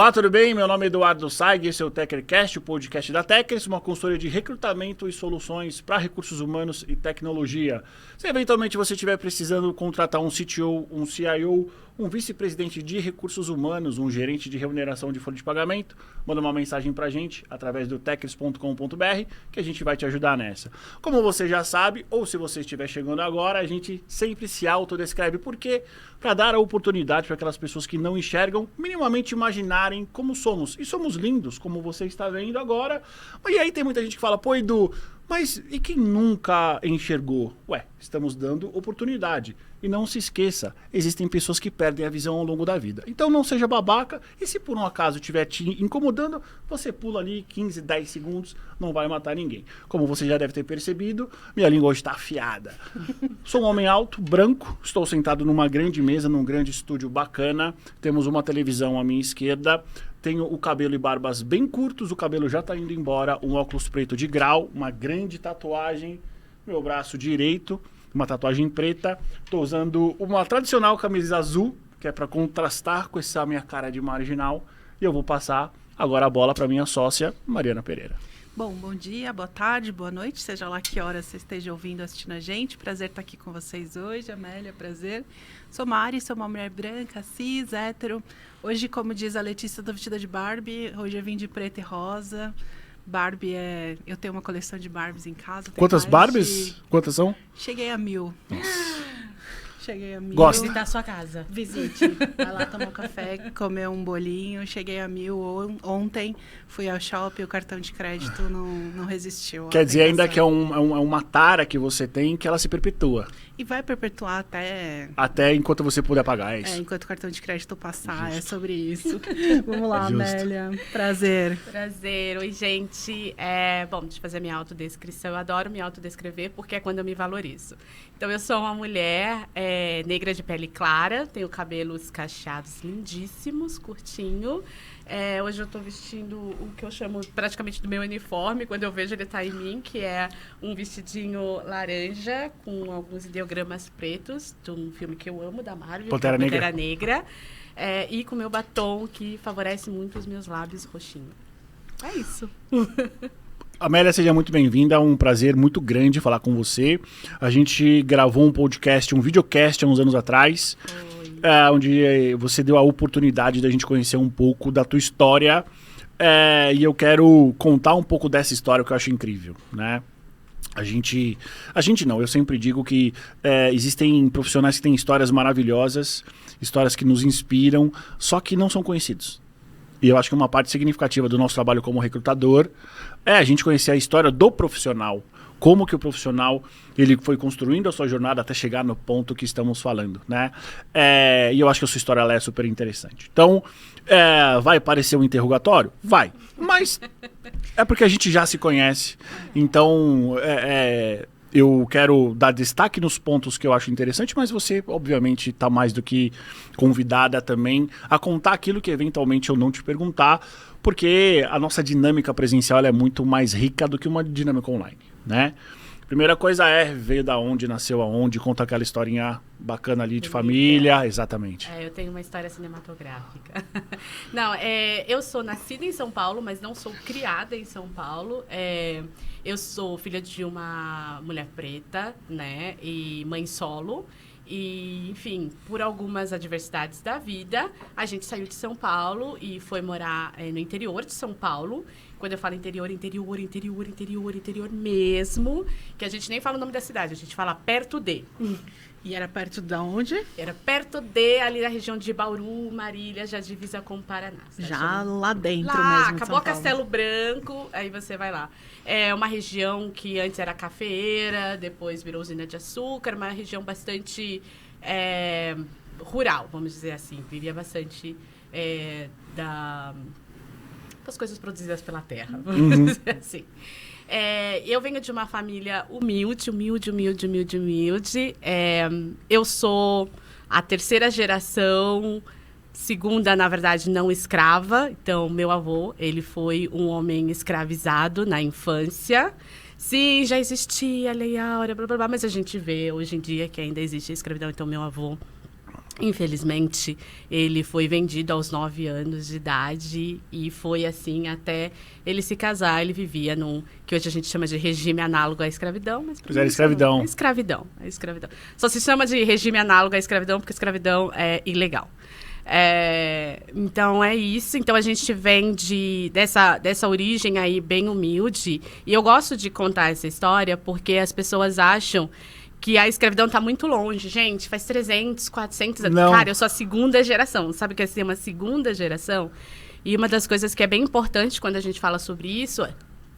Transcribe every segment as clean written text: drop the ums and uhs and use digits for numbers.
Olá, tudo bem? Meu nome é Eduardo Saig, esse é o Tecnicast, o podcast da Tecnis, uma consultoria de recrutamento e soluções para recursos humanos e tecnologia. Se eventualmente você estiver precisando contratar um CTO, um CIO, um vice-presidente de recursos humanos, um gerente de remuneração de folha de pagamento, manda uma mensagem para a gente através do tecnis.com.br que a gente vai te ajudar nessa. Como você já sabe, ou se você estiver chegando agora, a gente sempre se autodescreve. Por quê? Para dar a oportunidade para aquelas pessoas que não enxergam minimamente imaginarem como somos. E somos lindos, como você está vendo agora. E aí tem muita gente que fala, pô, Edu, mas e quem nunca enxergou? Ué, estamos dando oportunidade. E não se esqueça, existem pessoas que perdem a visão ao longo da vida. Então não seja babaca e se por um acaso estiver te incomodando, você pula ali 15, 10 segundos, não vai matar ninguém. Como você já deve ter percebido, minha língua hoje está afiada. Sou um homem alto, branco, estou sentado numa grande mesa, num grande estúdio bacana. Temos uma televisão à minha esquerda. Tenho o cabelo e barbas bem curtos, o cabelo já está indo embora, um óculos preto de grau, uma grande tatuagem, meu braço direito, uma tatuagem preta. Estou usando uma tradicional camisa azul, que é para contrastar com essa minha cara de marginal. E eu vou passar agora a bola para minha sócia, Mariana Pereira. Bom dia, boa tarde, boa noite, seja lá que hora você esteja ouvindo, assistindo a gente. Prazer estar aqui com vocês hoje, Amélia, prazer. Sou Mari, sou uma mulher branca, cis, hétero. Hoje, como diz a Letícia, estou vestida de Barbie. Hoje eu vim de preto e rosa. Barbie é... Eu tenho uma coleção de Barbies em casa. Quantas Barbies? Quantas são? Cheguei a 1000. Cheguei a 1000. Gosta? Visitar a sua casa. Visite. Vai lá tomar um café, comer um bolinho. Cheguei a 1000 ontem. Fui ao shopping, o cartão de crédito não resistiu. Quer dizer ainda que é uma tara que você tem que ela se perpetua. E vai perpetuar até... Até enquanto você puder pagar, é isso? Enquanto o cartão de crédito passar, Justo. é sobre isso. Vamos lá, Justo. Amélia. Prazer. Prazer. Oi, gente. Bom, deixa eu fazer a minha autodescrição. Eu adoro me autodescrever porque é quando eu me valorizo. Então, eu sou uma mulher negra de pele clara, tenho cabelos cacheados lindíssimos, curtinho. Hoje eu estou vestindo o que eu chamo praticamente do meu uniforme, quando eu vejo ele tá em mim, que é um vestidinho laranja com alguns ideogramas pretos, de um filme que eu amo, da Marvel, Pantera Negra. E com meu batom, que favorece muito os meus lábios roxinhos. É isso. Amélia, seja muito bem-vinda, é um prazer muito grande falar com você. A gente gravou um podcast, um videocast há uns anos atrás, onde você deu a oportunidade da gente conhecer um pouco da tua história, e eu quero contar um pouco dessa história que eu acho incrível, né? A gente não, eu sempre digo que existem profissionais que têm histórias maravilhosas, histórias que nos inspiram, só que não são conhecidos. E eu acho que uma parte significativa do nosso trabalho como recrutador é a gente conhecer a história do profissional. Como que o profissional ele foi construindo a sua jornada até chegar no ponto que estamos falando, né? E eu acho que a sua história ela é super interessante. Então, vai parecer um interrogatório? Vai. Mas é porque a gente já se conhece. Então, eu quero dar destaque nos pontos que eu acho interessante, mas você, obviamente, está mais do que convidada também a contar aquilo que eventualmente eu não te perguntar, porque a nossa dinâmica presencial ela é muito mais rica do que uma dinâmica online, né? Primeira coisa veio da onde, nasceu aonde, conta aquela historinha bacana ali de família, exatamente. Eu tenho uma história cinematográfica. Não, eu sou nascida em São Paulo, mas não sou criada em São Paulo. Eu sou filha de uma mulher preta, né, e mãe solo. E, enfim, por algumas adversidades da vida, a gente saiu de São Paulo e foi morar no interior de São Paulo. Quando eu falo interior mesmo, que a gente nem fala o nome da cidade, a gente fala perto de. E era perto de onde? Era perto de, ali na região de Bauru, Marília, já divisa com o Paraná. Já lá dentro lá, mesmo. Acabou a Castelo Branco, aí você vai lá. É uma região que antes era cafeeira, depois virou usina de açúcar, uma região bastante rural, vamos dizer assim. Vivia bastante das coisas produzidas pela terra, vamos dizer assim. Eu venho de uma família humilde. Eu sou a terceira geração, segunda, na verdade, não escrava. Então, meu avô, ele foi um homem escravizado na infância. Sim, já existia a Lei Áurea, blá, blá, blá, mas a gente vê hoje em dia que ainda existe a escravidão. Então, meu avô Infelizmente, ele foi vendido aos 9 anos de idade e foi assim até ele se casar. Ele vivia num, que hoje a gente chama de regime análogo à escravidão. Mas Pois era escravidão. É escravidão. Só se chama de regime análogo à escravidão porque escravidão é ilegal. Então é isso. Então a gente vem dessa origem aí bem humilde. E eu gosto de contar essa história porque as pessoas acham que a escravidão está muito longe. Gente, faz 300, 400 anos. Não. Cara, eu sou a segunda geração. Sabe o que é ser uma segunda geração? E uma das coisas que é bem importante quando a gente fala sobre isso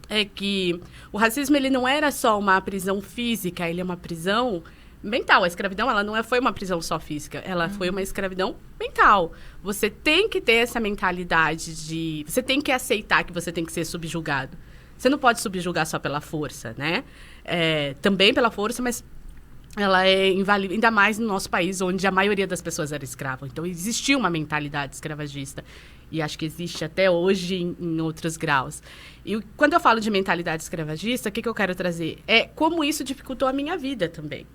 é que o racismo ele não era só uma prisão física, ele é uma prisão mental. A escravidão ela não foi uma prisão só física, ela foi uma escravidão mental. Você tem que ter essa mentalidade de... Você tem que aceitar que você tem que ser subjugado. Você não pode subjugar só pela força, né? Também pela força, mas ela é invalível, ainda mais no nosso país, onde a maioria das pessoas era escrava. Então, existia uma mentalidade escravagista. E acho que existe até hoje em outros graus. E quando eu falo de mentalidade escravagista, o que eu quero trazer? É como isso dificultou a minha vida também.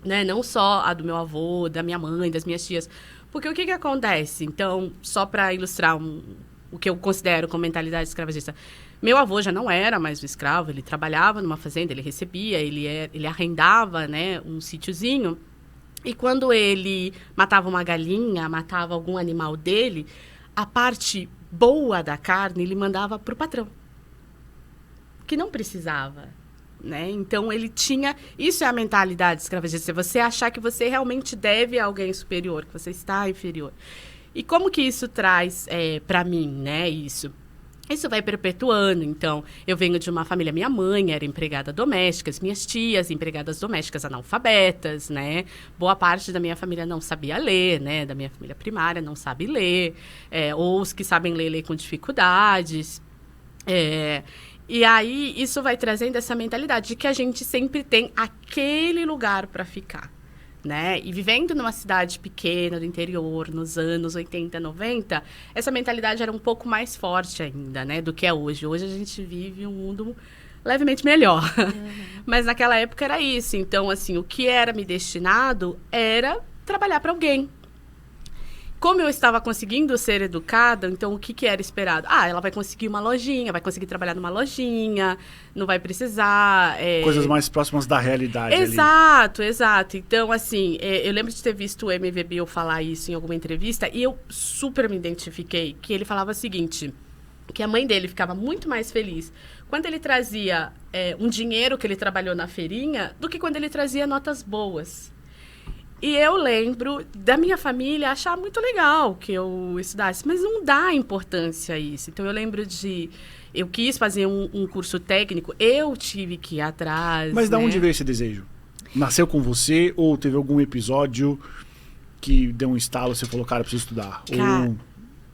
Né? Não só a do meu avô, da minha mãe, das minhas tias. Porque o que acontece? Então, só para ilustrar o que eu considero como mentalidade escravagista. Meu avô já não era mais um escravo, ele trabalhava numa fazenda, ele recebia, ele arrendava, né, um sítiozinho. E quando ele matava uma galinha, matava algum animal dele, a parte boa da carne ele mandava para o patrão, que não precisava. Né? Então, ele tinha... Isso é a mentalidade escravagista, você achar que você realmente deve a alguém superior, que você está inferior. E como que isso traz para mim, né, isso? Isso vai perpetuando. Então, eu venho de uma família... Minha mãe era empregada doméstica, minhas tias, empregadas domésticas analfabetas, né? Boa parte da minha família não sabia ler, né? Da minha família primária não sabe ler. Ou os que sabem ler, lê com dificuldades. E aí, isso vai trazendo essa mentalidade de que a gente sempre tem aquele lugar para ficar. Né? E vivendo numa cidade pequena do interior, nos anos 80, 90, essa mentalidade era um pouco mais forte ainda, né, do que é hoje. Hoje a gente vive um mundo levemente melhor. Mas naquela época era isso. Então, assim, o que era me destinado era trabalhar para alguém. Como eu estava conseguindo ser educada, então o que era esperado? Ela vai conseguir uma lojinha, vai conseguir trabalhar numa lojinha, não vai precisar... Coisas mais próximas da realidade. Exato, ali. Exato. Então, assim, eu lembro de ter visto o MV Bill falar isso em alguma entrevista e eu super me identifiquei, que ele falava o seguinte, que a mãe dele ficava muito mais feliz quando ele trazia um dinheiro que ele trabalhou na feirinha do que quando ele trazia notas boas. E eu lembro da minha família achar muito legal que eu estudasse, mas não dá importância a isso. Então, eu lembro eu quis fazer um curso técnico, eu tive que ir atrás. Mas né? de onde veio esse desejo? Nasceu com você ou teve algum episódio que deu um estalo, você falou, cara, eu preciso estudar? Cara,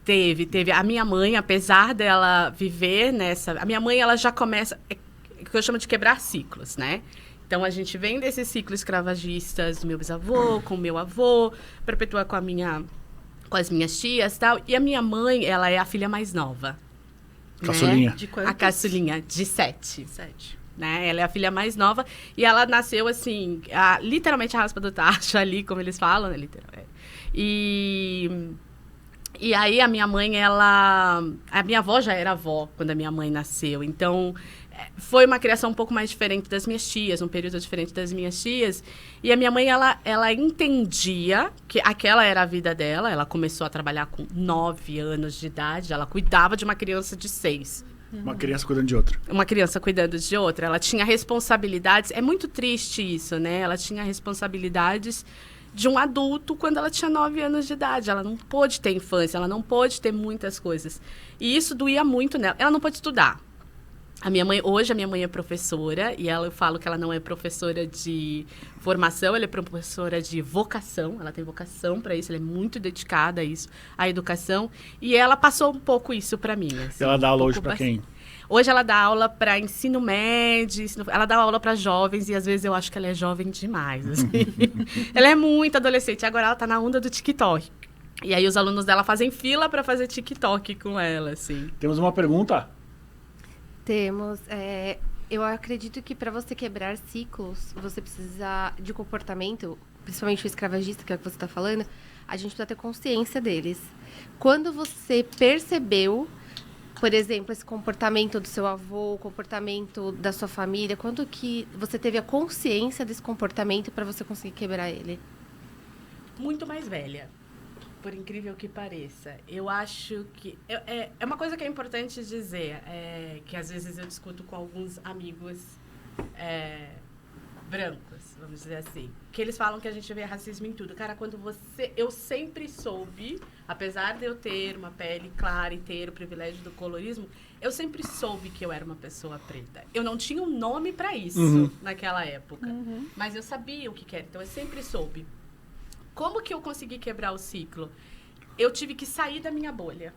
teve. A minha mãe, apesar dela viver nessa... A minha mãe, ela já começa... o que eu chamo de quebrar ciclos, né? Então, a gente vem desses ciclos escravagistas do meu bisavô, com o meu avô, perpetua com as minhas tias e tal. E a minha mãe, ela é a filha mais nova. Caçulinha. Né? De quantos? A caçulinha, de 7. Né? Ela é a filha mais nova. E ela nasceu, assim, literalmente a raspa do tacho ali, como eles falam, né? Literalmente. E aí, a minha mãe, A minha avó já era avó quando a minha mãe nasceu. Então... foi uma criação um pouco mais diferente das minhas tias, um período diferente das minhas tias. E a minha mãe, ela entendia que aquela era a vida dela. Ela começou a trabalhar com 9 anos de idade. Ela cuidava de uma criança de 6. Uma criança cuidando de outra. Uma criança cuidando de outra. Ela tinha responsabilidades. É muito triste isso, né? Ela tinha responsabilidades de um adulto quando ela tinha 9 anos de idade. Ela não pôde ter infância, ela não pôde ter muitas coisas. E isso doía muito nela. Ela não pôde estudar. Hoje a minha mãe é professora e eu falo que ela não é professora de formação, ela é professora de vocação, ela tem vocação para isso, ela é muito dedicada a isso, à educação, e ela passou um pouco isso para mim. Assim, ela dá aula hoje para quem? Hoje ela dá aula para ensino médio, ela dá aula para jovens e às vezes eu acho que ela é jovem demais. Assim. Ela é muito adolescente, agora ela está na onda do TikTok. E aí os alunos dela fazem fila para fazer TikTok com ela, assim. Temos uma pergunta? Temos. Eu acredito que para você quebrar ciclos, você precisa de comportamento principalmente o escravagista, que é o que você está falando, a gente precisa ter consciência deles. Quando você percebeu, por exemplo, esse comportamento do seu avô, o comportamento da sua família, quando que você teve a consciência desse comportamento para você conseguir quebrar ele? Muito mais velha, por incrível que pareça. Eu acho que... É uma coisa que é importante dizer, que às vezes eu discuto com alguns amigos brancos, vamos dizer assim, que eles falam que a gente vê racismo em tudo. Cara, eu sempre soube, apesar de eu ter uma pele clara e ter o privilégio do colorismo, eu sempre soube que eu era uma pessoa preta. Eu não tinha um nome para isso naquela época, mas eu sabia o que era, então eu sempre soube. Como que eu consegui quebrar o ciclo? Eu tive que sair da minha bolha.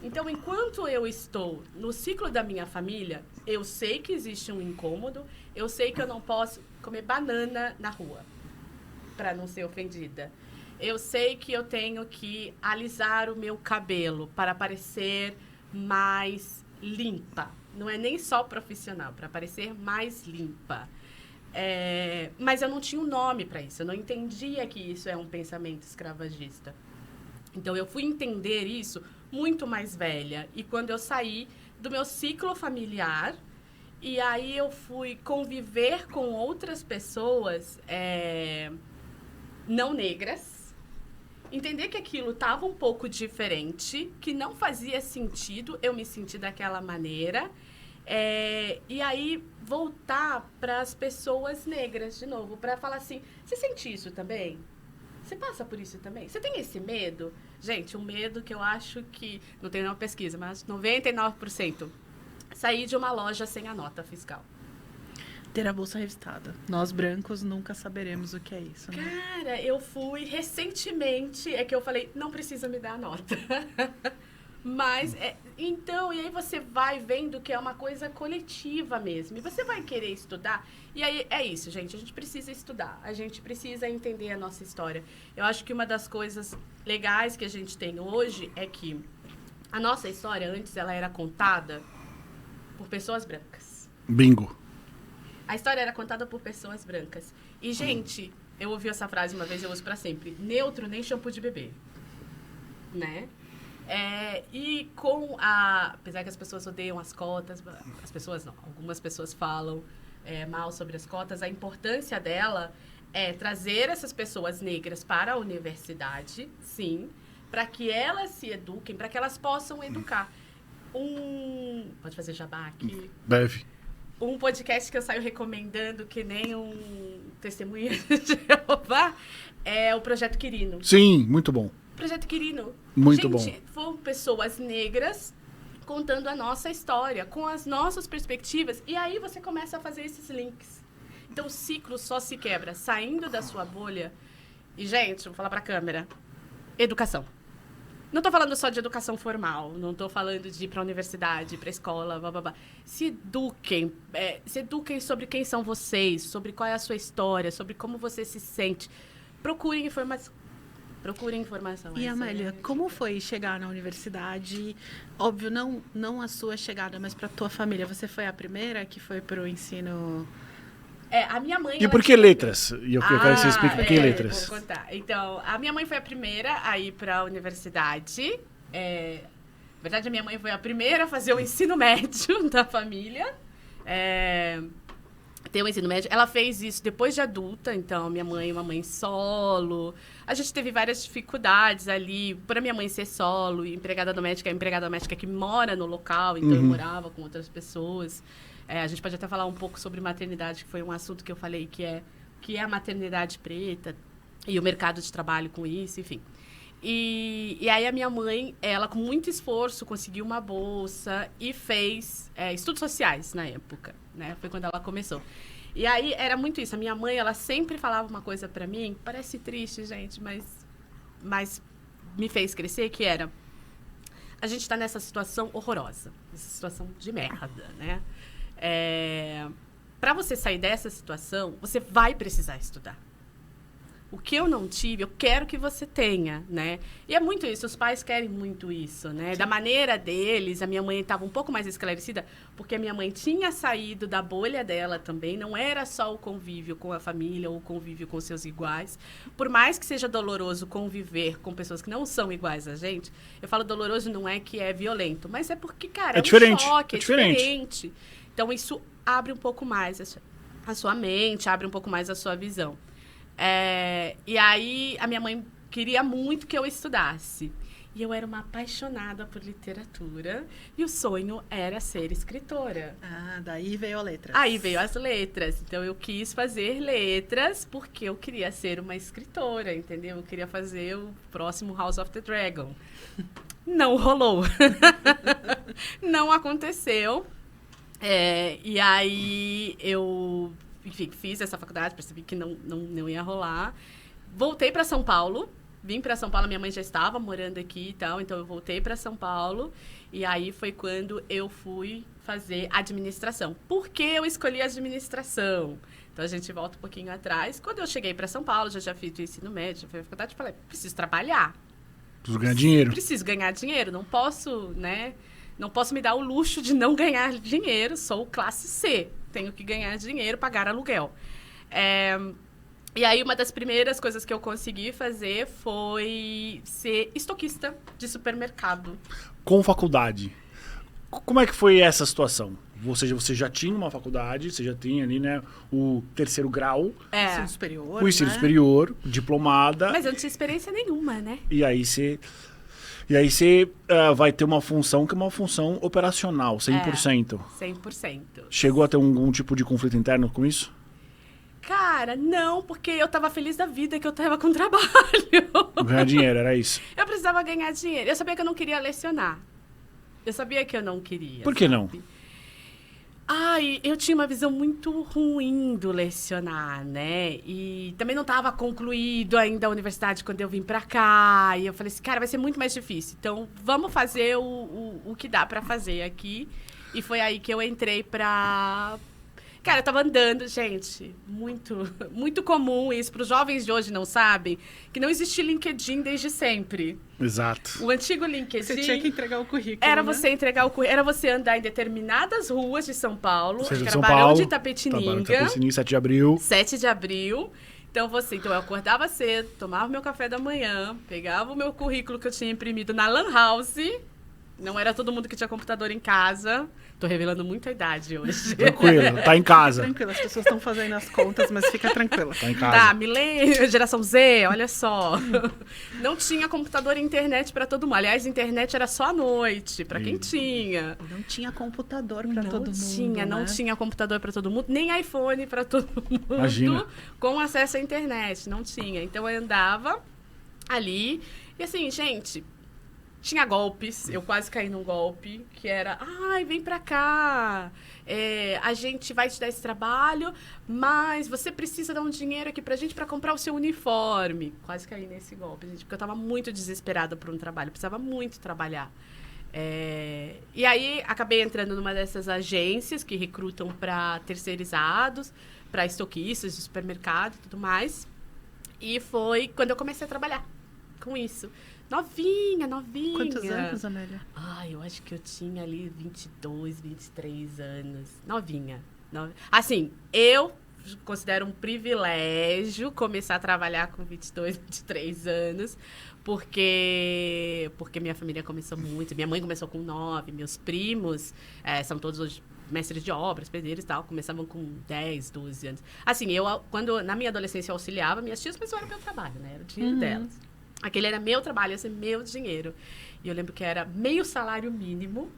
Então, enquanto eu estou no ciclo da minha família, eu sei que existe um incômodo, eu sei que eu não posso comer banana na rua, para não ser ofendida. Eu sei que eu tenho que alisar o meu cabelo para parecer mais limpa. Não é nem só profissional, para parecer mais limpa. Mas eu não tinha um nome para isso, eu não entendia que isso é um pensamento escravagista. Então, eu fui entender isso muito mais velha. E quando eu saí do meu ciclo familiar, e aí eu fui conviver com outras pessoas não negras, entender que aquilo estava um pouco diferente, que não fazia sentido eu me sentir daquela maneira, e aí voltar para as pessoas negras de novo, para falar assim, você sente isso também? Você passa por isso também? Você tem esse medo? Gente, um medo que eu acho que, não tem nenhuma pesquisa, mas 99%, sair de uma loja sem a nota fiscal. Ter a bolsa revistada. Nós, brancos, nunca saberemos o que é isso, né? Cara, eu fui recentemente, que eu falei, não precisa me dar a nota. Mas, então, e aí você vai vendo que é uma coisa coletiva mesmo. E você vai querer estudar. E aí, é isso, gente. A gente precisa estudar. A gente precisa entender a nossa história. Eu acho que uma das coisas legais que a gente tem hoje é que a nossa história, antes, ela era contada por pessoas brancas. Bingo. A história era contada por pessoas brancas. E, gente, eu ouvi essa frase uma vez, eu uso pra sempre. Neutro nem shampoo de bebê. Né? E com apesar que as pessoas odeiam as cotas, as pessoas não, algumas pessoas falam mal sobre as cotas, a importância dela é trazer essas pessoas negras para a universidade, sim, para que elas se eduquem, para que elas possam educar. Pode fazer jabá aqui? Deve. Um podcast que eu saio recomendando, que nem um testemunho de Jeová, é o Projeto Quirino. Sim, muito bom. Projeto Quirino. Muito bom. Gente, foram pessoas negras contando a nossa história, com as nossas perspectivas, e aí você começa a fazer esses links. Então, o ciclo só se quebra saindo da sua bolha. E, gente, vou falar pra câmera. Educação. Não tô falando só de educação formal, não tô falando de ir pra universidade, pra escola, blá, blá, blá. Se eduquem sobre quem são vocês, sobre qual é a sua história, sobre como você se sente. Procurem informação. E, Amélia, como foi chegar na universidade? Óbvio, não a sua chegada, mas para a tua família. Você foi a primeira que foi para o ensino... a minha mãe... E por que letras? E eu quero que você explique por que letras. Vou contar. Então, a minha mãe foi a primeira a ir para a universidade. Na verdade, a minha mãe foi a primeira a fazer o ensino médio da família. Ter o ensino médio. Ela fez isso depois de adulta, então minha mãe é uma mãe solo. A gente teve várias dificuldades ali, por a minha mãe ser solo, e empregada doméstica que mora no local, então eu morava com outras pessoas. A gente pode até falar um pouco sobre maternidade, que foi um assunto que eu falei, que é a maternidade preta e o mercado de trabalho com isso, enfim. E aí a minha mãe, ela com muito esforço conseguiu uma bolsa e fez estudos sociais na época, né? Foi quando ela começou. E aí era muito isso. A minha mãe, ela sempre falava uma coisa pra mim, parece triste, gente, mas me fez crescer, que era: a gente tá nessa situação horrorosa, essa situação de merda, né? Pra você sair dessa situação, você vai precisar estudar. O que eu não tive, eu quero que você tenha, né? E é muito isso, os pais querem muito isso, né? Sim. Da maneira deles, a minha mãe estava um pouco mais esclarecida, porque a minha mãe tinha saído da bolha dela também, não era só o convívio com a família ou o convívio com seus iguais. Por mais que seja doloroso conviver com pessoas que não são iguais a gente, eu falo doloroso não é que é violento, mas é porque, cara, é diferente, um choque, é diferente. Então, isso abre um pouco mais a sua mente, abre um pouco mais a sua visão. E aí, a minha mãe queria muito que eu estudasse. E eu era uma apaixonada por literatura. E o sonho era ser escritora. Ah, daí veio a letras. Aí veio as letras. Então, eu quis fazer letras porque eu queria ser uma escritora, entendeu? Eu queria fazer o próximo House of the Dragon. Não rolou. Não aconteceu. E aí, enfim, fiz essa faculdade, percebi que não ia rolar. Voltei para São Paulo. Vim para São Paulo, minha mãe já estava morando aqui e tal, então eu voltei para São Paulo. E aí foi quando eu fui fazer administração. Por que eu escolhi administração? Então a gente volta um pouquinho atrás. Quando eu cheguei para São Paulo, já fiz o ensino médio, já fiz a faculdade, eu falei, preciso trabalhar. Preciso ganhar dinheiro. Preciso ganhar dinheiro, não posso, né? Não posso me dar o luxo de não ganhar dinheiro, sou classe C. Tenho que ganhar dinheiro, pagar aluguel. E aí, uma das primeiras coisas que eu consegui fazer foi ser estoquista de supermercado. Com faculdade. Como é que foi essa situação? Ou seja, você já tinha uma faculdade, você já tinha ali, né, o 3º grau. Ensino superior, o ensino superior, diplomada. Mas eu não tinha experiência nenhuma, né? E aí você vai ter uma função que é uma função operacional, 100%. 100%. Chegou a ter algum tipo de conflito interno com isso? Cara, não, porque eu tava feliz da vida que eu tava com trabalho. Ganhar dinheiro, era isso? Eu precisava ganhar dinheiro. Eu sabia que eu não queria lecionar. Eu sabia que eu não queria. Por que não? Ai, eu tinha uma visão muito ruim do lecionar, né? E também não estava concluído ainda a universidade quando eu vim pra cá. E eu falei assim, cara, vai ser muito mais difícil. Então, vamos fazer o que dá pra fazer aqui. E foi aí que eu entrei pra... Cara, eu tava andando, gente, muito comum isso. Para os jovens de hoje não sabem, que não existe LinkedIn desde sempre. Exato. O antigo LinkedIn... Você tinha que entregar o currículo, Era né? você entregar o currículo, era você andar em determinadas ruas de São Paulo. Acho que era Barão de Itapetininga. 7 de abril. 7 de abril. Então, eu acordava cedo, tomava meu café da manhã, pegava o meu currículo que eu tinha imprimido na Lan House. Não era todo mundo que tinha computador em casa. Tô revelando muito a idade hoje. Tranquilo, tá em casa. Tranquilo, as pessoas estão fazendo as contas, mas fica tranquila. Tá em casa. Tá, milênio, geração Z, olha só. Não tinha computador e internet pra todo mundo. Aliás, internet era só à noite, pra quem tinha. Não tinha computador pra todo mundo, Não tinha computador pra todo mundo, nem iPhone pra todo mundo. Imagina. Com acesso à internet, não tinha. Então, eu andava ali e assim, gente... Tinha golpes, eu quase caí num golpe, que era, ai, vem pra cá, a gente vai te dar esse trabalho, mas você precisa dar um dinheiro aqui pra gente pra comprar o seu uniforme. Quase caí nesse golpe, gente, porque eu tava muito desesperada por um trabalho, precisava muito trabalhar. E aí, acabei entrando numa dessas agências que recrutam pra terceirizados, pra estoquistas de supermercado e tudo mais. E foi quando eu comecei a trabalhar com isso. Novinha. Quantos anos, Amélia? Eu acho que eu tinha ali 22, 23 anos. Novinha. Assim, eu considero um privilégio começar a trabalhar com 22, 23 anos, porque minha família começou muito. Minha mãe começou com 9, meus primos são todos hoje mestres de obras, pedreiros e tal, começavam com 10, 12 anos. Assim, quando na minha adolescência eu auxiliava minhas tias, mas não era meu trabalho, né? Era o dinheiro delas. Aquele era meu trabalho, ia ser meu dinheiro. E eu lembro que era meio salário mínimo,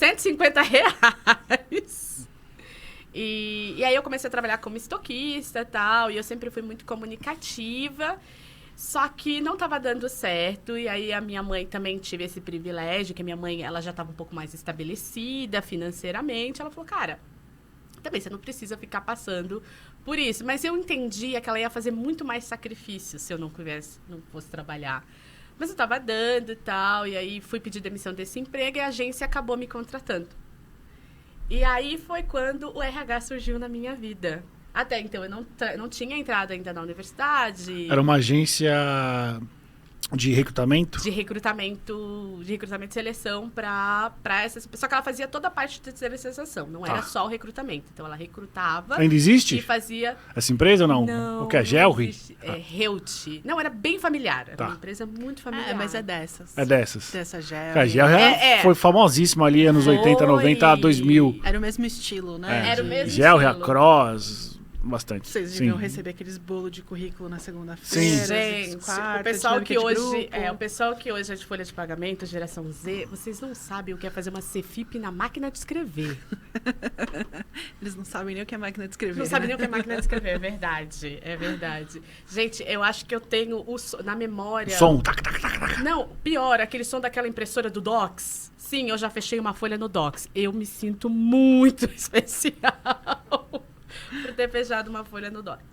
R$150. E aí eu comecei a trabalhar como estoquista e tal, e eu sempre fui muito comunicativa, só que não estava dando certo. E aí a minha mãe também tive esse privilégio, que a minha mãe ela já estava um pouco mais estabelecida financeiramente. Ela falou, cara, também você não precisa ficar passando por isso. Mas eu entendia que ela ia fazer muito mais sacrifício se eu não fosse trabalhar. Mas eu estava dando e tal, e aí fui pedir demissão desse emprego e a agência acabou me contratando. E aí foi quando o RH surgiu na minha vida. Até então, eu não tinha entrado ainda na universidade. Era uma agência de recrutamento? De recrutamento e seleção para essas... Só que ela fazia toda a parte de terceirização, não era só o recrutamento. Então, ela recrutava... Ainda existe? E fazia... Essa empresa ou não? Não. O que é? Gelri? É Heut. Não, era bem familiar. Era uma empresa muito familiar. Mas é dessas. É dessas. Dessa A Gelri foi famosíssima ali, anos 80, 90, 2000. Era o mesmo estilo, né? Era o mesmo Gelri, estilo. a Cross... Bastante. Vocês deviam receber aqueles bolos de currículo na Sim. segunda-feira. Gente, quarta, o pessoal que hoje grupo. o pessoal que hoje é de folha de pagamento, geração Z, vocês não sabem o que é fazer uma CFIP na máquina de escrever. Eles não sabem nem o que é máquina de escrever. Não sabem nem o que é máquina de escrever, é verdade, é verdade. Gente, eu acho que eu tenho na memória... Som. Tac, tac, tac, tac. Não, pior, aquele som daquela impressora do Docs. Sim, eu já fechei uma folha no Docs. Eu me sinto muito especial por ter fechado uma folha no Docs.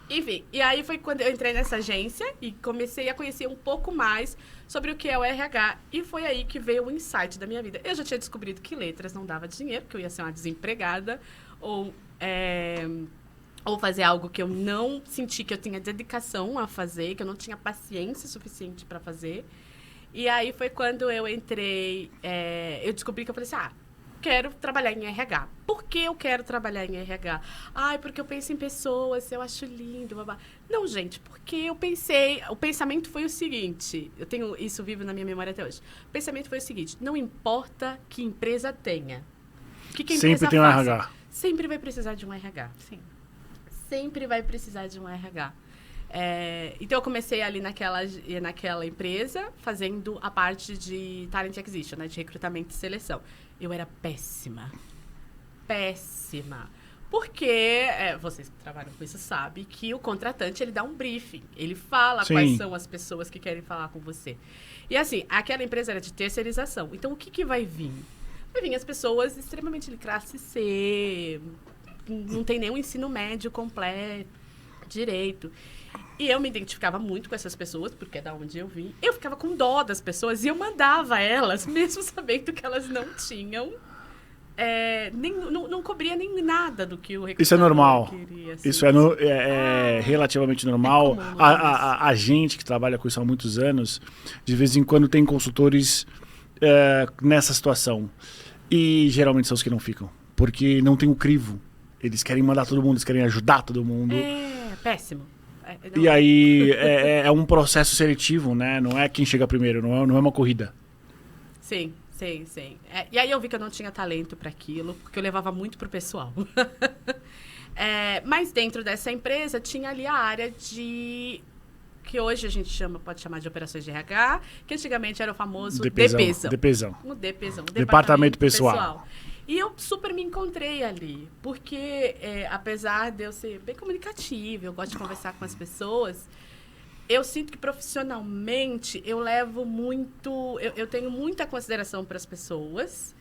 Enfim, e aí foi quando eu entrei nessa agência e comecei a conhecer um pouco mais sobre o que é o RH. E foi aí que veio o insight da minha vida. Eu já tinha descobrido que letras não dava dinheiro, que eu ia ser uma desempregada, ou fazer algo que eu não senti que eu tinha dedicação a fazer, que eu não tinha paciência suficiente para fazer. E aí foi quando eu entrei, eu descobri que eu falei assim, quero trabalhar em RH. Por que eu quero trabalhar em RH? Porque eu penso em pessoas, eu acho lindo, babá. Não, gente, porque eu pensei... O pensamento foi o seguinte, eu tenho isso vivo na minha memória até hoje. O pensamento foi o seguinte, não importa que empresa tenha. O que a empresa Sempre tem um faça, RH. Sempre vai precisar de um RH. Sim. Sempre vai precisar de um RH. Então, eu comecei ali naquela empresa, fazendo a parte de Talent Acquisition, né, de recrutamento e seleção. Eu era péssima. Péssima. Porque, vocês que trabalham com isso sabem que o contratante, ele dá um briefing. Ele fala quais são as pessoas que querem falar com você. E assim, aquela empresa era de terceirização. Então, o que vai vir? Vai vir as pessoas extremamente de classe C, não tem nenhum ensino médio completo, direito. E eu me identificava muito com essas pessoas, porque é da onde eu vim. Eu ficava com dó das pessoas e eu mandava elas, mesmo sabendo que elas não tinham... não cobria nem nada do que o recrutador Isso é normal. queria. Assim. Isso é relativamente normal. comum, A gente que trabalha com isso há muitos anos, de vez em quando tem consultores nessa situação. E geralmente são os que não ficam. Porque não tem o crivo. Eles querem mandar todo mundo, eles querem ajudar todo mundo. Péssimo. E aí é um processo seletivo, né? Não é quem chega primeiro, não é uma corrida. Sim. E aí eu vi que eu não tinha talento para aquilo, porque eu levava muito pro pessoal. Mas dentro dessa empresa tinha ali a área que hoje a gente pode chamar de operações de RH, que antigamente era o famoso DPzão. O DPzão. Departamento pessoal. E eu super me encontrei ali, porque apesar de eu ser bem comunicativa, eu gosto de conversar com as pessoas, eu sinto que profissionalmente eu levo muito... Eu tenho muita consideração para as pessoas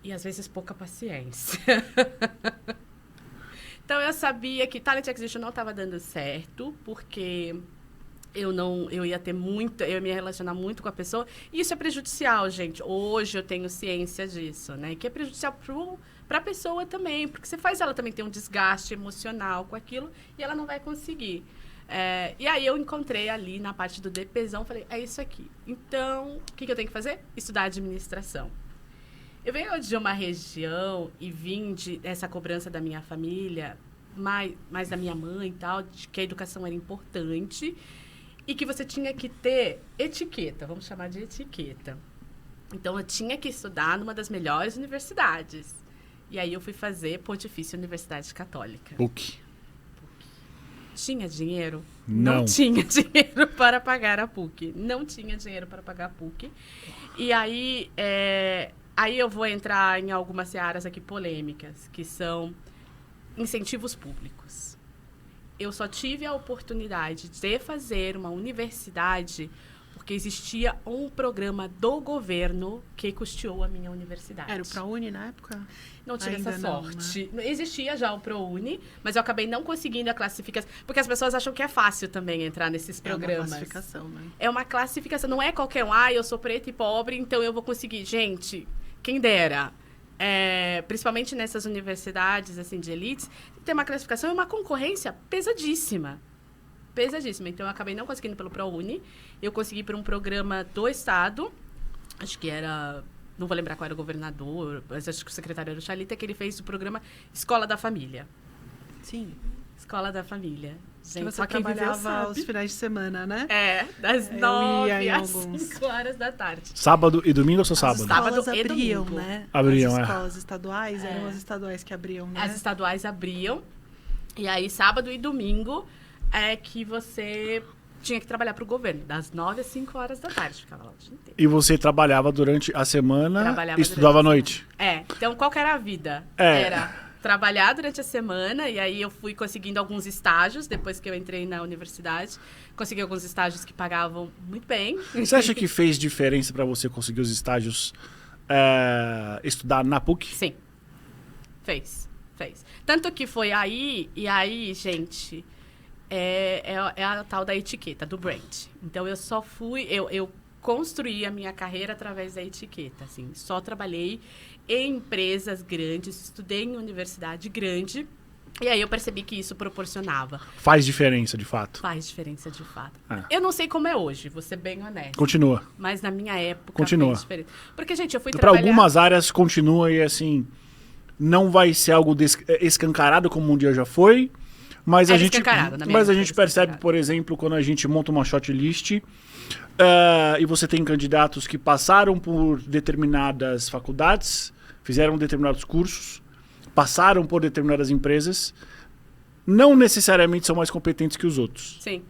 e às vezes pouca paciência. Então eu sabia que Talent Acquisition não estava dando certo, porque... eu ia me relacionar muito com a pessoa. E isso é prejudicial, gente. Hoje eu tenho ciência disso, né? Que é prejudicial para a pessoa também, porque você faz ela também ter um desgaste emocional com aquilo e ela não vai conseguir. E aí eu encontrei ali na parte do DPzão, falei, é isso aqui. Então, o que eu tenho que fazer? Estudar administração. Eu venho de uma região e vim dessa cobrança da minha família, mais da minha mãe e tal, de que a educação era importante. E que você tinha que ter etiqueta, vamos chamar de etiqueta. Então, eu tinha que estudar numa das melhores universidades. E aí, eu fui fazer Pontifícia Universidade Católica. PUC. Tinha dinheiro? Não tinha dinheiro para pagar a PUC. Não tinha dinheiro para pagar a PUC. E aí, aí eu vou entrar em algumas searas aqui polêmicas, que são incentivos públicos. Eu só tive a oportunidade de fazer uma universidade porque existia um programa do governo que custeou a minha universidade. Era o ProUni na época? Não tive Ainda essa não, sorte. né? Existia já o ProUni, mas eu acabei não conseguindo a classificação. Porque as pessoas acham que é fácil também entrar nesses programas. É uma classificação, né? É uma classificação. Não é qualquer um. Eu sou preta e pobre, então eu vou conseguir. Gente, quem dera. principalmente nessas universidades assim, de elites, tem uma classificação e uma concorrência pesadíssima. Pesadíssima. Então, eu acabei não conseguindo pelo ProUni. Eu consegui por um programa do Estado. Acho que era... Não vou lembrar qual era o governador, mas acho que o secretário era o Chalita, que ele fez o programa Escola da Família. Sim. Escola da Família. Gente, Que você só quem viveu trabalhava sabe. aos finais de semana, né? Das Eu 9 ia em às alguns. 5 horas da tarde. Sábado e domingo ou só As sábado? Sábado escolas e abriam, domingo. né? Abriam, as escolas estaduais eram as estaduais que abriam, né? As estaduais abriam. E aí, sábado e domingo é que você tinha que trabalhar para o governo. Das 9 às 5 horas da tarde. Ficava lá o dia inteiro. E você trabalhava durante a semana Trabalhava e estudava à durante a noite? Então, qual que era a vida? É. Era trabalhar durante a semana, e aí eu fui conseguindo alguns estágios, depois que eu entrei na universidade. Consegui alguns estágios que pagavam muito bem. Você acha que fez diferença para você conseguir os estágios estudar na PUC? Sim. Fez. Tanto que foi aí, e aí, gente, é a tal da etiqueta, do brand. Então, eu só fui... Eu construí a minha carreira através da etiqueta, assim. Só trabalhei em empresas grandes, estudei em universidade grande, e aí eu percebi que isso proporcionava. Faz diferença, de fato. Faz diferença, de fato. É. Eu não sei como é hoje, vou ser bem honesta. Continua. Mas na minha época Continua. fez diferença. Porque, gente, eu fui Para trabalhar... algumas áreas continua e assim, não vai ser algo escancarado como um dia já foi, mas Era a gente, escancarado, na minha mas a época gente era percebe, escancarado. por exemplo, quando a gente monta uma shortlist e você tem candidatos que passaram por determinadas faculdades, fizeram determinados cursos, passaram por determinadas empresas, não necessariamente são mais competentes que os outros. Sim.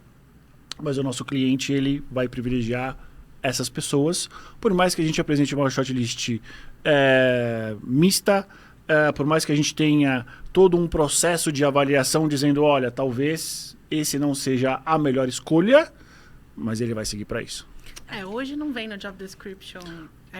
Mas o nosso cliente, ele vai privilegiar essas pessoas, por mais que a gente apresente uma shortlist mista, por mais que a gente tenha todo um processo de avaliação dizendo, olha, talvez esse não seja a melhor escolha, mas ele vai seguir para isso. Hoje não vem no job description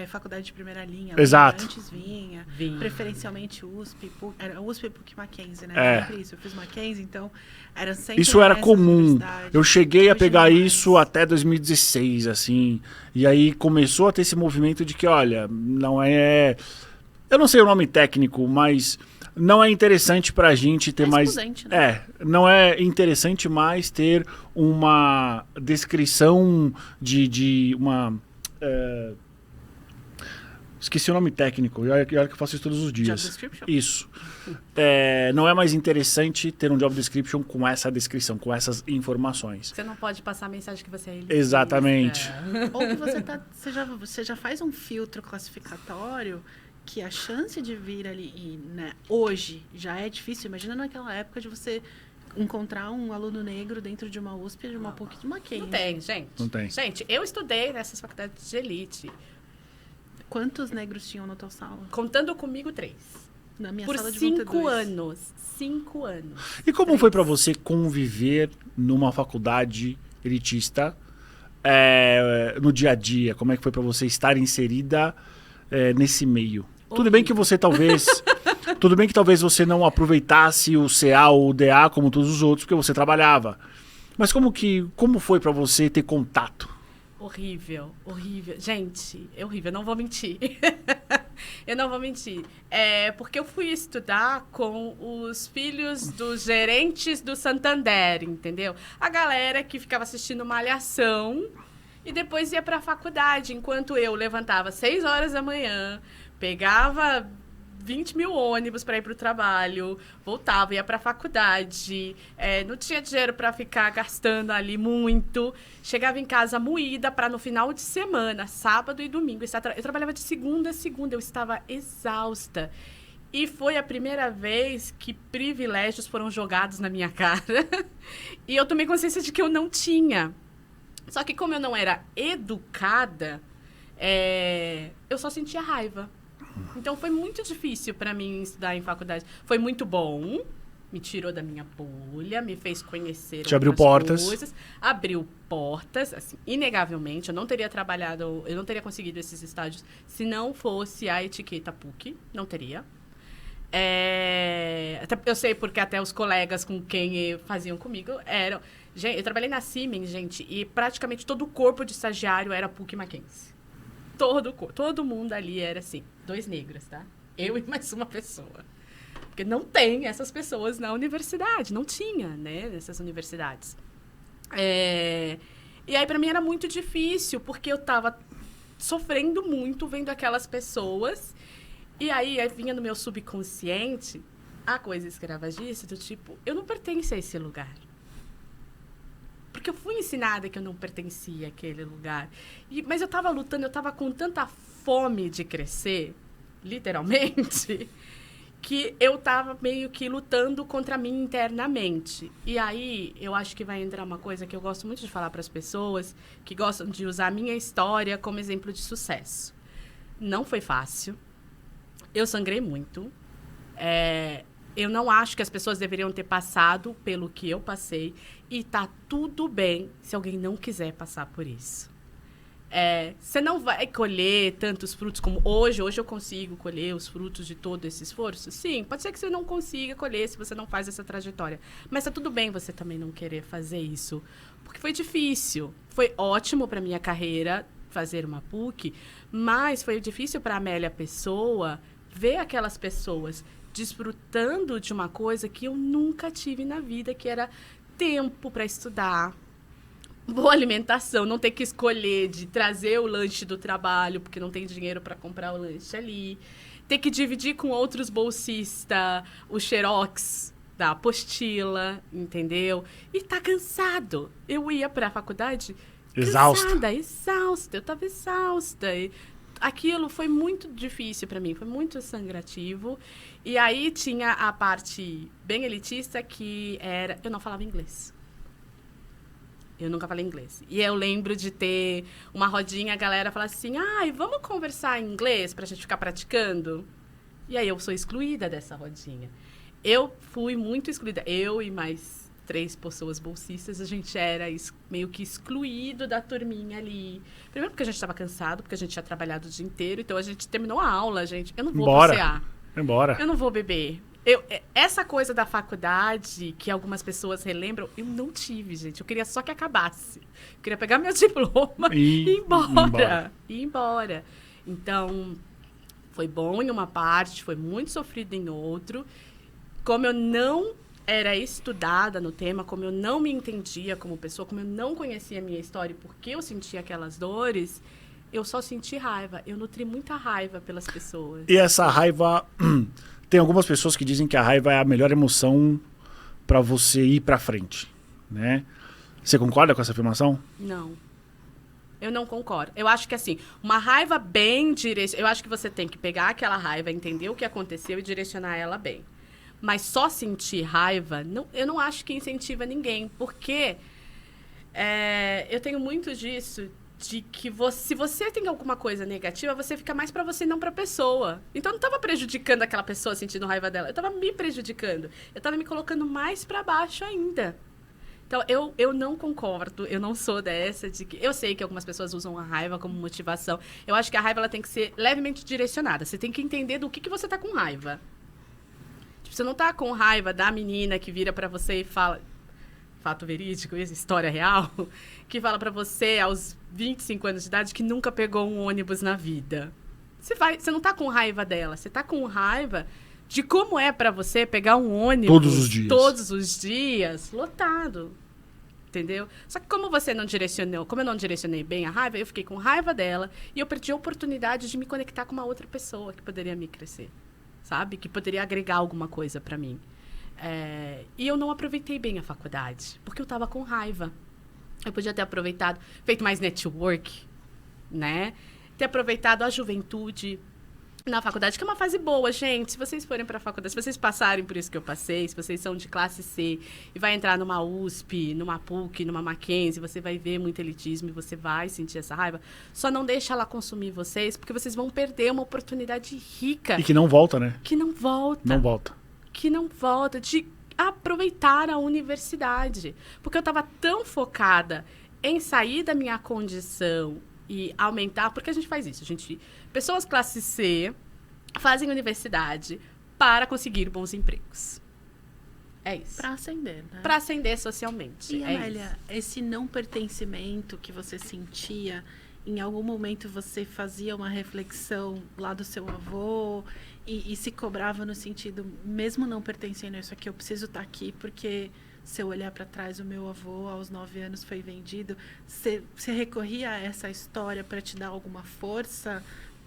faculdade de primeira linha. Exato. Antes vinha. Vinha. Preferencialmente USP, PUC, era USP, PUC, Mackenzie, né? É. Sempre isso. Eu fiz Mackenzie, então era sempre Isso era nessas comum. universidades. Eu cheguei a Hoje pegar não mais. isso até 2016, assim. E aí começou a ter esse movimento de que, olha, não é... Eu não sei o nome técnico, mas não é interessante pra gente ter mais... excludente, né? Não é interessante mais ter uma descrição de uma... Esqueci o nome técnico, e olha que eu faço isso todos os dias. Job description? Isso. Não é mais interessante ter um job description com essa descrição, com essas informações. Você não pode passar a mensagem que você é elitista. Exatamente. Ou que você já faz um filtro classificatório que a chance de vir ali, né, hoje já é difícil. Imagina naquela época de você encontrar um aluno negro dentro de uma USP, de uma PUC, de uma Mackenzie. Não tem, gente. Não tem. Gente, eu estudei nessas faculdades de elite. Quantos negros tinham na tua sala? Contando comigo 3. Na minha Por sala de 5 anos. 5 anos. E como foi pra você conviver numa faculdade elitista no dia a dia? Como é que foi pra você estar inserida nesse meio? Tudo bem que você talvez... Tudo bem que talvez você não aproveitasse o CA ou o DA como todos os outros, porque você trabalhava. Mas como foi pra você ter contato? Horrível, horrível. Gente, é horrível, eu não vou mentir. Eu não vou mentir. Porque eu fui estudar com os filhos dos gerentes do Santander, entendeu? A galera que ficava assistindo Malhação e depois ia pra faculdade, enquanto eu levantava 6 horas da manhã, pegava 20 mil ônibus para ir para o trabalho, voltava, ia para a faculdade, não tinha dinheiro para ficar gastando ali muito, chegava em casa moída para no final de semana, sábado e domingo, eu trabalhava de segunda a segunda, eu estava exausta. E foi a primeira vez que privilégios foram jogados na minha cara e eu tomei consciência de que eu não tinha. Só que como eu não era educada, eu só sentia raiva. Então, foi muito difícil para mim estudar em faculdade. Foi muito bom, me tirou da minha bolha, me fez conhecer Te abriu portas. coisas. Abriu portas, assim, inegavelmente. Eu não teria trabalhado, eu não teria conseguido esses estágios se não fosse a etiqueta PUC. Não teria. Eu sei porque até os colegas com quem faziam comigo eram... Gente, eu trabalhei na Siemens, gente, e praticamente todo o corpo de estagiário era PUC e Mackenzie. Todo mundo ali era assim, 2 negros, tá? Eu e mais uma pessoa. Porque não tem essas pessoas na universidade. Não tinha, né? Nessas universidades. E aí, pra mim, era muito difícil, porque eu tava sofrendo muito vendo aquelas pessoas. E aí vinha no meu subconsciente a coisa escravagista do tipo, eu não pertenço a esse lugar. Porque eu fui ensinada que eu não pertencia àquele lugar. Mas eu tava lutando, eu tava com tanta fome de crescer, literalmente, que eu tava meio que lutando contra mim internamente. E aí, eu acho que vai entrar uma coisa que eu gosto muito de falar para as pessoas, que gostam de usar a minha história como exemplo de sucesso. Não foi fácil. Eu sangrei muito. Eu não acho que as pessoas deveriam ter passado pelo que eu passei. E tá tudo bem se alguém não quiser passar por isso. Você não vai colher tantos frutos como hoje. Hoje eu consigo colher os frutos de todo esse esforço? Sim, pode ser que você não consiga colher se você não faz essa trajetória. Mas tá tudo bem você também não querer fazer isso. Porque foi difícil. Foi ótimo para minha carreira fazer uma PUC, mas foi difícil para a Amélia Pessoa ver aquelas pessoas desfrutando de uma coisa que eu nunca tive na vida, que era tempo para estudar, boa alimentação, não ter que escolher de trazer o lanche do trabalho, porque não tem dinheiro para comprar o lanche ali, ter que dividir com outros bolsistas o xerox da apostila, entendeu? E tá cansado. Eu ia para a faculdade exausta, eu tava exausta. E aquilo foi muito difícil para mim, foi muito sangrativo. E aí tinha a parte bem elitista que era... Eu não falava inglês. Eu nunca falei inglês. E eu lembro de ter uma rodinha, a galera falar assim, vamos conversar em inglês pra gente ficar praticando? E aí eu sou excluída dessa rodinha. Eu fui muito excluída. Eu e mais 3 pessoas bolsistas, a gente era meio que excluído da turminha ali. Primeiro porque a gente estava cansado, porque a gente tinha trabalhado o dia inteiro, então a gente terminou a aula, gente. Eu não vou passear. Embora. Eu não vou beber. Essa coisa da faculdade, que algumas pessoas relembram, eu não tive, gente. Eu queria só que acabasse. Eu queria pegar meu diploma e ir embora. Então, foi bom em uma parte, foi muito sofrido em outro. Como eu não era estudada no tema, como eu não me entendia como pessoa, como eu não conhecia a minha história e por que eu sentia aquelas dores, eu só senti raiva. Eu nutri muita raiva pelas pessoas. E essa raiva... Tem algumas pessoas que dizem que a raiva é a melhor emoção para você ir para frente, né? Você concorda com essa afirmação? Não. Eu não concordo. Eu acho que, assim, uma raiva bem direcionada... Eu acho que você tem que pegar aquela raiva, entender o que aconteceu e direcionar ela bem. Mas só sentir raiva, eu não acho que incentiva ninguém. Porque eu tenho muito disso... de que se você tem alguma coisa negativa, você fica mais pra você e não pra pessoa. Então, eu não tava prejudicando aquela pessoa sentindo raiva dela. Eu tava me prejudicando. Eu tava me colocando mais pra baixo ainda. Então, eu não concordo. Eu não sou dessa de que... Eu sei que algumas pessoas usam a raiva como motivação. Eu acho que a raiva ela tem que ser levemente direcionada. Você tem que entender do que você tá com raiva. Tipo, você não tá com raiva da menina que vira pra você e fala... Fato verídico, história real, que fala pra você, aos 25 anos de idade, que nunca pegou um ônibus na vida. Você não tá com raiva dela, você tá com raiva de como é pra você pegar um ônibus... Todos os dias, lotado. Entendeu? Só que como eu não direcionei bem a raiva, eu fiquei com raiva dela e eu perdi a oportunidade de me conectar com uma outra pessoa que poderia me crescer, sabe? Que poderia agregar alguma coisa pra mim. E eu não aproveitei bem a faculdade, porque eu estava com raiva. Eu podia ter aproveitado, feito mais network, né? Ter aproveitado a juventude na faculdade, que é uma fase boa, gente. Se vocês forem para a faculdade, se vocês passarem por isso que eu passei, se vocês são de classe C e vai entrar numa USP, numa PUC, numa Mackenzie, você vai ver muito elitismo e você vai sentir essa raiva. Só não deixa ela consumir vocês, porque vocês vão perder uma oportunidade rica. E que não volta, né? Que não volta. Não volta. Que não volta, de aproveitar a universidade. Porque eu estava tão focada em sair da minha condição e aumentar... Porque a gente faz isso, pessoas classe C fazem universidade para conseguir bons empregos. É isso. Para ascender, né? Para ascender socialmente. E, Amélia, esse não pertencimento que você sentia, em algum momento você fazia uma reflexão lá do seu avô e se cobrava no sentido, mesmo não pertencendo a isso aqui, eu preciso estar aqui porque se eu olhar para trás, o meu avô aos 9 anos foi vendido. Você recorria a essa história para te dar alguma força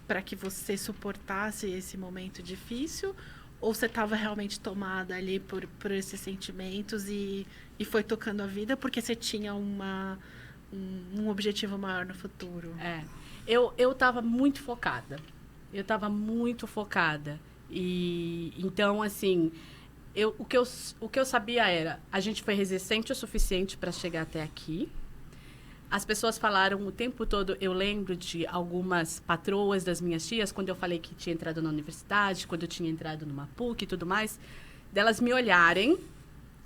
para que você suportasse esse momento difícil? Ou você estava realmente tomada ali por esses sentimentos e foi tocando a vida porque você tinha um objetivo maior no futuro? Eu estava muito focada. E então, assim, o que eu sabia era, a gente foi resistente o suficiente para chegar até aqui. As pessoas falaram o tempo todo, eu lembro de algumas patroas das minhas tias, quando eu falei que tinha entrado na universidade, quando eu tinha entrado numa PUC e tudo mais, delas me olharem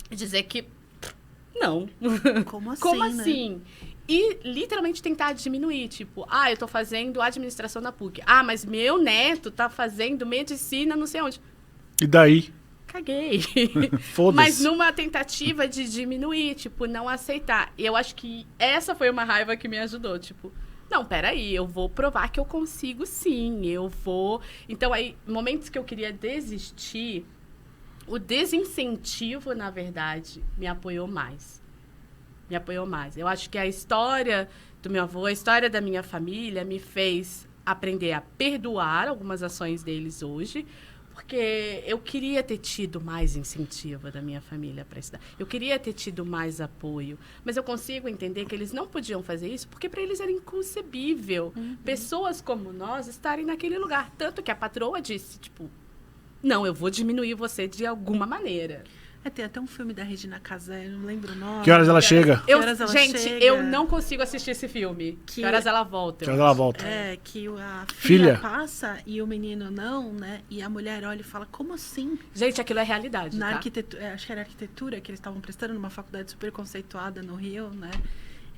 e dizer que não. Como assim, Como né? assim? E literalmente tentar diminuir, tipo, eu tô fazendo administração na PUC. Mas meu neto tá fazendo medicina não sei onde. E daí? Caguei. Foda-se. Mas numa tentativa de diminuir, tipo, não aceitar. E eu acho que essa foi uma raiva que me ajudou, tipo, não, peraí, eu vou provar que eu consigo sim, eu vou... Então, aí, momentos que eu queria desistir, o desincentivo, na verdade, me apoiou mais. Eu acho que a história do meu avô, a história da minha família me fez aprender a perdoar algumas ações deles hoje, porque eu queria ter tido mais incentivo da minha família para estudar. Eu queria ter tido mais apoio. Mas eu consigo entender que eles não podiam fazer isso porque para eles era inconcebível pessoas como nós estarem naquele lugar. Tanto que a patroa disse, tipo, não, eu vou diminuir você de alguma maneira. Tem até um filme da Regina Casé, eu não lembro o nome. Que horas ela chega? Que horas ela Gente, chega? eu não consigo assistir esse filme. Que horas ela volta? Que horas ela volta? Que a Filha filha passa e o menino não, né? E a mulher olha e fala, como assim? Gente, aquilo é realidade, Na tá? arquitetura, acho que era arquitetura que eles estavam prestando numa faculdade super conceituada no Rio, né?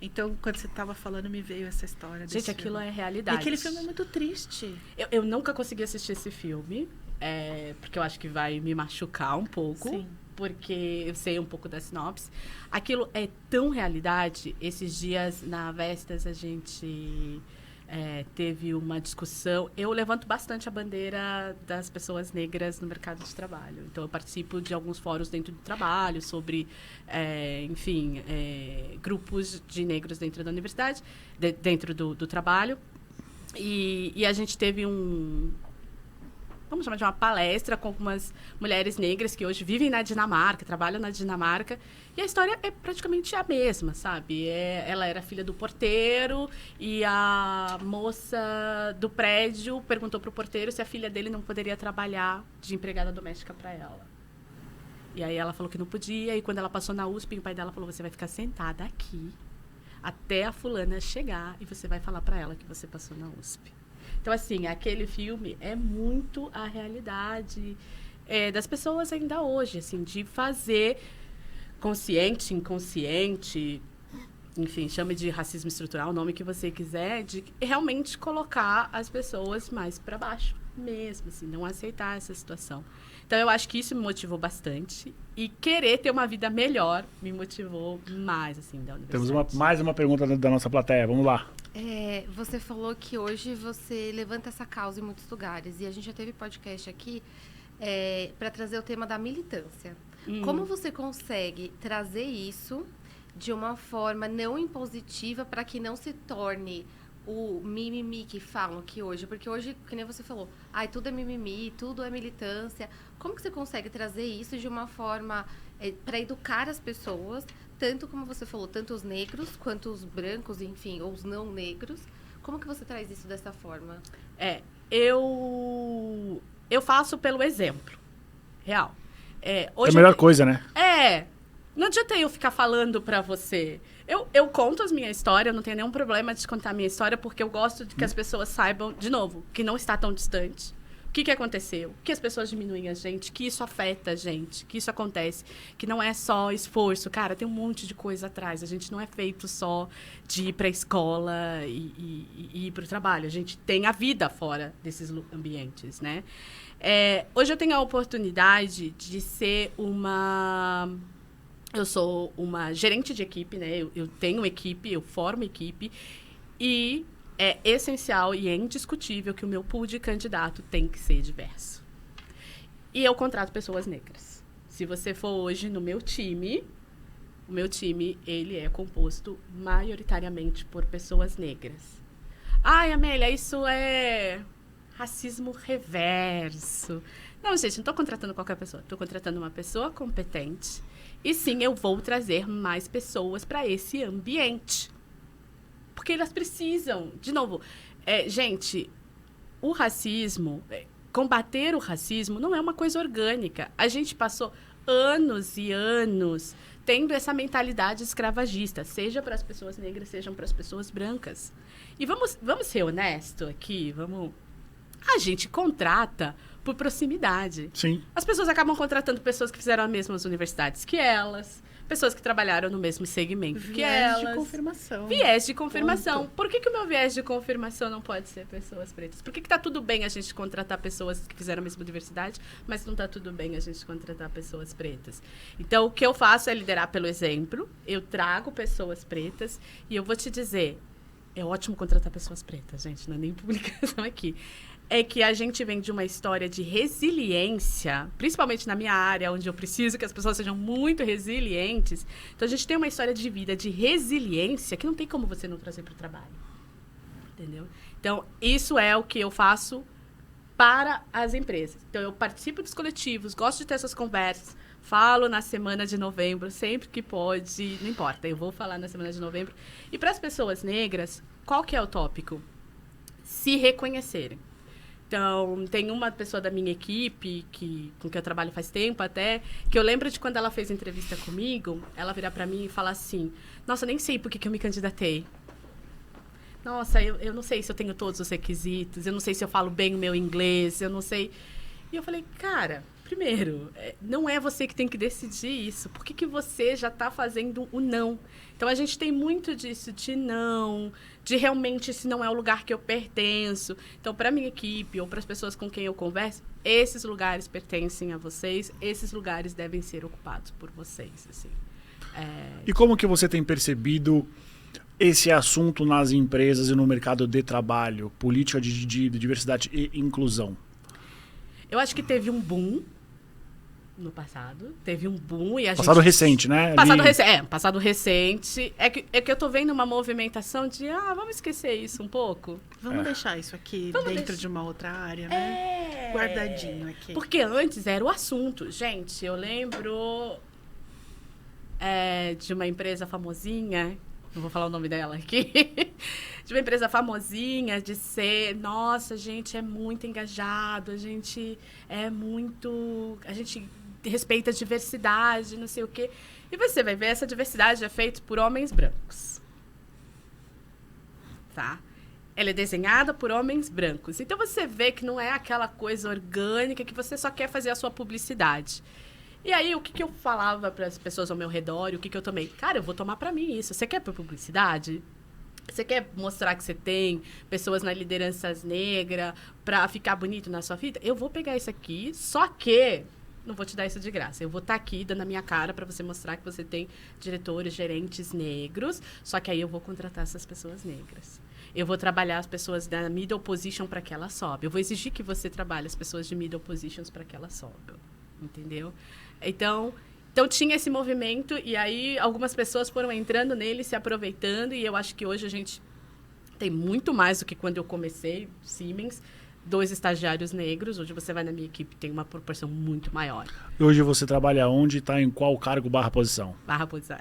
Então, quando você estava falando, me veio essa história. Gente, aquilo é E realidade. aquele filme é muito triste. Eu nunca consegui assistir esse filme, porque eu acho que vai me machucar um pouco. Sim. Porque eu sei um pouco da sinopse. Aquilo é tão realidade. Esses dias, na Vestas, a gente teve uma discussão. Eu levanto bastante a bandeira das pessoas negras no mercado de trabalho. Então, eu participo de alguns fóruns dentro do trabalho sobre, grupos de negros dentro da universidade, dentro do trabalho. E a gente teve vamos chamar de uma palestra com algumas mulheres negras que hoje vivem na Dinamarca, trabalham na Dinamarca. E a história é praticamente a mesma, sabe? Ela era filha do porteiro e a moça do prédio perguntou para o porteiro se a filha dele não poderia trabalhar de empregada doméstica para ela. E aí ela falou que não podia. E quando ela passou na USP, o pai dela falou, você vai ficar sentada aqui até a fulana chegar e você vai falar para ela que você passou na USP. Então, assim, aquele filme é muito a realidade das pessoas ainda hoje, assim, de fazer consciente, inconsciente, enfim, chame de racismo estrutural, o nome que você quiser, de realmente colocar as pessoas mais para baixo mesmo, assim, não aceitar essa situação. Então, eu acho que isso me motivou bastante e querer ter uma vida melhor me motivou mais, assim, da universidade. Temos mais uma pergunta da nossa plateia, vamos lá. Você falou que hoje você levanta essa causa em muitos lugares e a gente já teve podcast aqui para trazer o tema da militância. Como você consegue trazer isso de uma forma não impositiva para que não se torne o mimimi que falam aqui hoje? Porque hoje, que nem você falou, tudo é mimimi, tudo é militância. Como que você consegue trazer isso de uma forma para educar as pessoas, tanto como você falou, tanto os negros quanto os brancos, enfim, ou os não negros? Como que você traz isso dessa forma? Eu faço pelo exemplo, real. Hoje é a melhor coisa, né? Não adianta eu ficar falando pra você. Eu conto a minha história, eu não tenho nenhum problema de contar a minha história, porque eu gosto de que as pessoas saibam, de novo, que não está tão distante. O que aconteceu? Que as pessoas diminuem a gente, que isso afeta a gente, que isso acontece, que não é só esforço. Cara, tem um monte de coisa atrás. A gente não é feito só de ir pra escola e ir pro trabalho. A gente tem a vida fora desses ambientes, né? Hoje eu tenho a oportunidade de ser eu sou uma gerente de equipe, né? Eu tenho equipe, eu formo equipe e é essencial e é indiscutível que o meu pool de candidato tem que ser diverso. E eu contrato pessoas negras. Se você for hoje no meu time, o meu time, ele é composto majoritariamente por pessoas negras. Ai, Amélia, isso é racismo reverso. Não, gente, não estou contratando qualquer pessoa. Estou contratando uma pessoa competente. E sim, eu vou trazer mais pessoas para esse ambiente. Porque elas precisam. De novo, gente, o racismo, combater o racismo não é uma coisa orgânica. A gente passou anos e anos tendo essa mentalidade escravagista, seja para as pessoas negras, sejam para as pessoas brancas. E vamos ser honestos aqui, a gente contrata por proximidade. Sim. As pessoas acabam contratando pessoas que fizeram as mesmas universidades que elas, pessoas que trabalharam no mesmo segmento que elas. Viés de confirmação. Viés de confirmação. Ponto. Por que o meu viés de confirmação não pode ser pessoas pretas? Por que tá tudo bem a gente contratar pessoas que fizeram a mesma universidade, mas não tá tudo bem a gente contratar pessoas pretas? Então, o que eu faço é liderar pelo exemplo, eu trago pessoas pretas e eu vou te dizer, é ótimo contratar pessoas pretas, gente, não é nem publicação aqui. É que a gente vem de uma história de resiliência, principalmente na minha área, onde eu preciso que as pessoas sejam muito resilientes. Então, a gente tem uma história de vida de resiliência que não tem como você não trazer para o trabalho. Entendeu? Então, isso é o que eu faço para as empresas. Então, eu participo dos coletivos, gosto de ter essas conversas, falo na semana de novembro, sempre que pode, não importa, eu vou falar na semana de novembro. E para as pessoas negras, qual que é o tópico? Se reconhecerem. Então, tem uma pessoa da minha equipe, com quem eu trabalho faz tempo até, que eu lembro de quando ela fez entrevista comigo, ela virar para mim e falar assim, nossa, nem sei por que eu me candidatei. Nossa, eu não sei se eu tenho todos os requisitos, eu não sei se eu falo bem o meu inglês, eu não sei. E eu falei, cara, primeiro, não é você que tem que decidir isso. Por que você já está fazendo o não? Então, a gente tem muito disso, de não, de realmente esse não é o lugar que eu pertenço. Então, para a minha equipe ou para as pessoas com quem eu converso, esses lugares pertencem a vocês, esses lugares devem ser ocupados por vocês. Assim. E como que você tem percebido esse assunto nas empresas e no mercado de trabalho, política de diversidade e inclusão? Eu acho que teve um boom no passado. Teve um boom e a Passado gente... recente, né? Passado recente. É que eu tô vendo uma movimentação de, vamos esquecer isso um pouco. Vamos deixar isso aqui dentro de uma outra área, né? Guardadinho aqui. Porque antes era o assunto. Gente, eu lembro de uma empresa famosinha, não vou falar o nome dela aqui, de uma empresa famosinha, de ser, nossa, a gente é muito engajado, a gente respeita a diversidade, não sei o quê. E você vai ver, essa diversidade é feita por homens brancos. Tá? Ela é desenhada por homens brancos. Então, você vê que não é aquela coisa orgânica que você só quer fazer a sua publicidade. E aí, o que eu falava para as pessoas ao meu redor, e o que eu tomei? Cara, eu vou tomar para mim isso. Você quer por publicidade? Você quer mostrar que você tem pessoas na lideranças negras para ficar bonito na sua vida? Eu vou pegar isso aqui, só que não vou te dar isso de graça. Eu vou estar aqui dando a minha cara para você mostrar que você tem diretores, gerentes negros, só que aí eu vou contratar essas pessoas negras. Eu vou trabalhar as pessoas da middle position para que elas sobem. Eu vou exigir que você trabalhe as pessoas de middle positions para que elas sobem. Entendeu? Então tinha esse movimento e aí algumas pessoas foram entrando nele, se aproveitando, e eu acho que hoje a gente tem muito mais do que quando eu comecei, Siemens, 2 estagiários negros. Hoje você vai na minha equipe, tem uma proporção muito maior. E hoje você trabalha onde? Está em qual cargo / posição? Posição.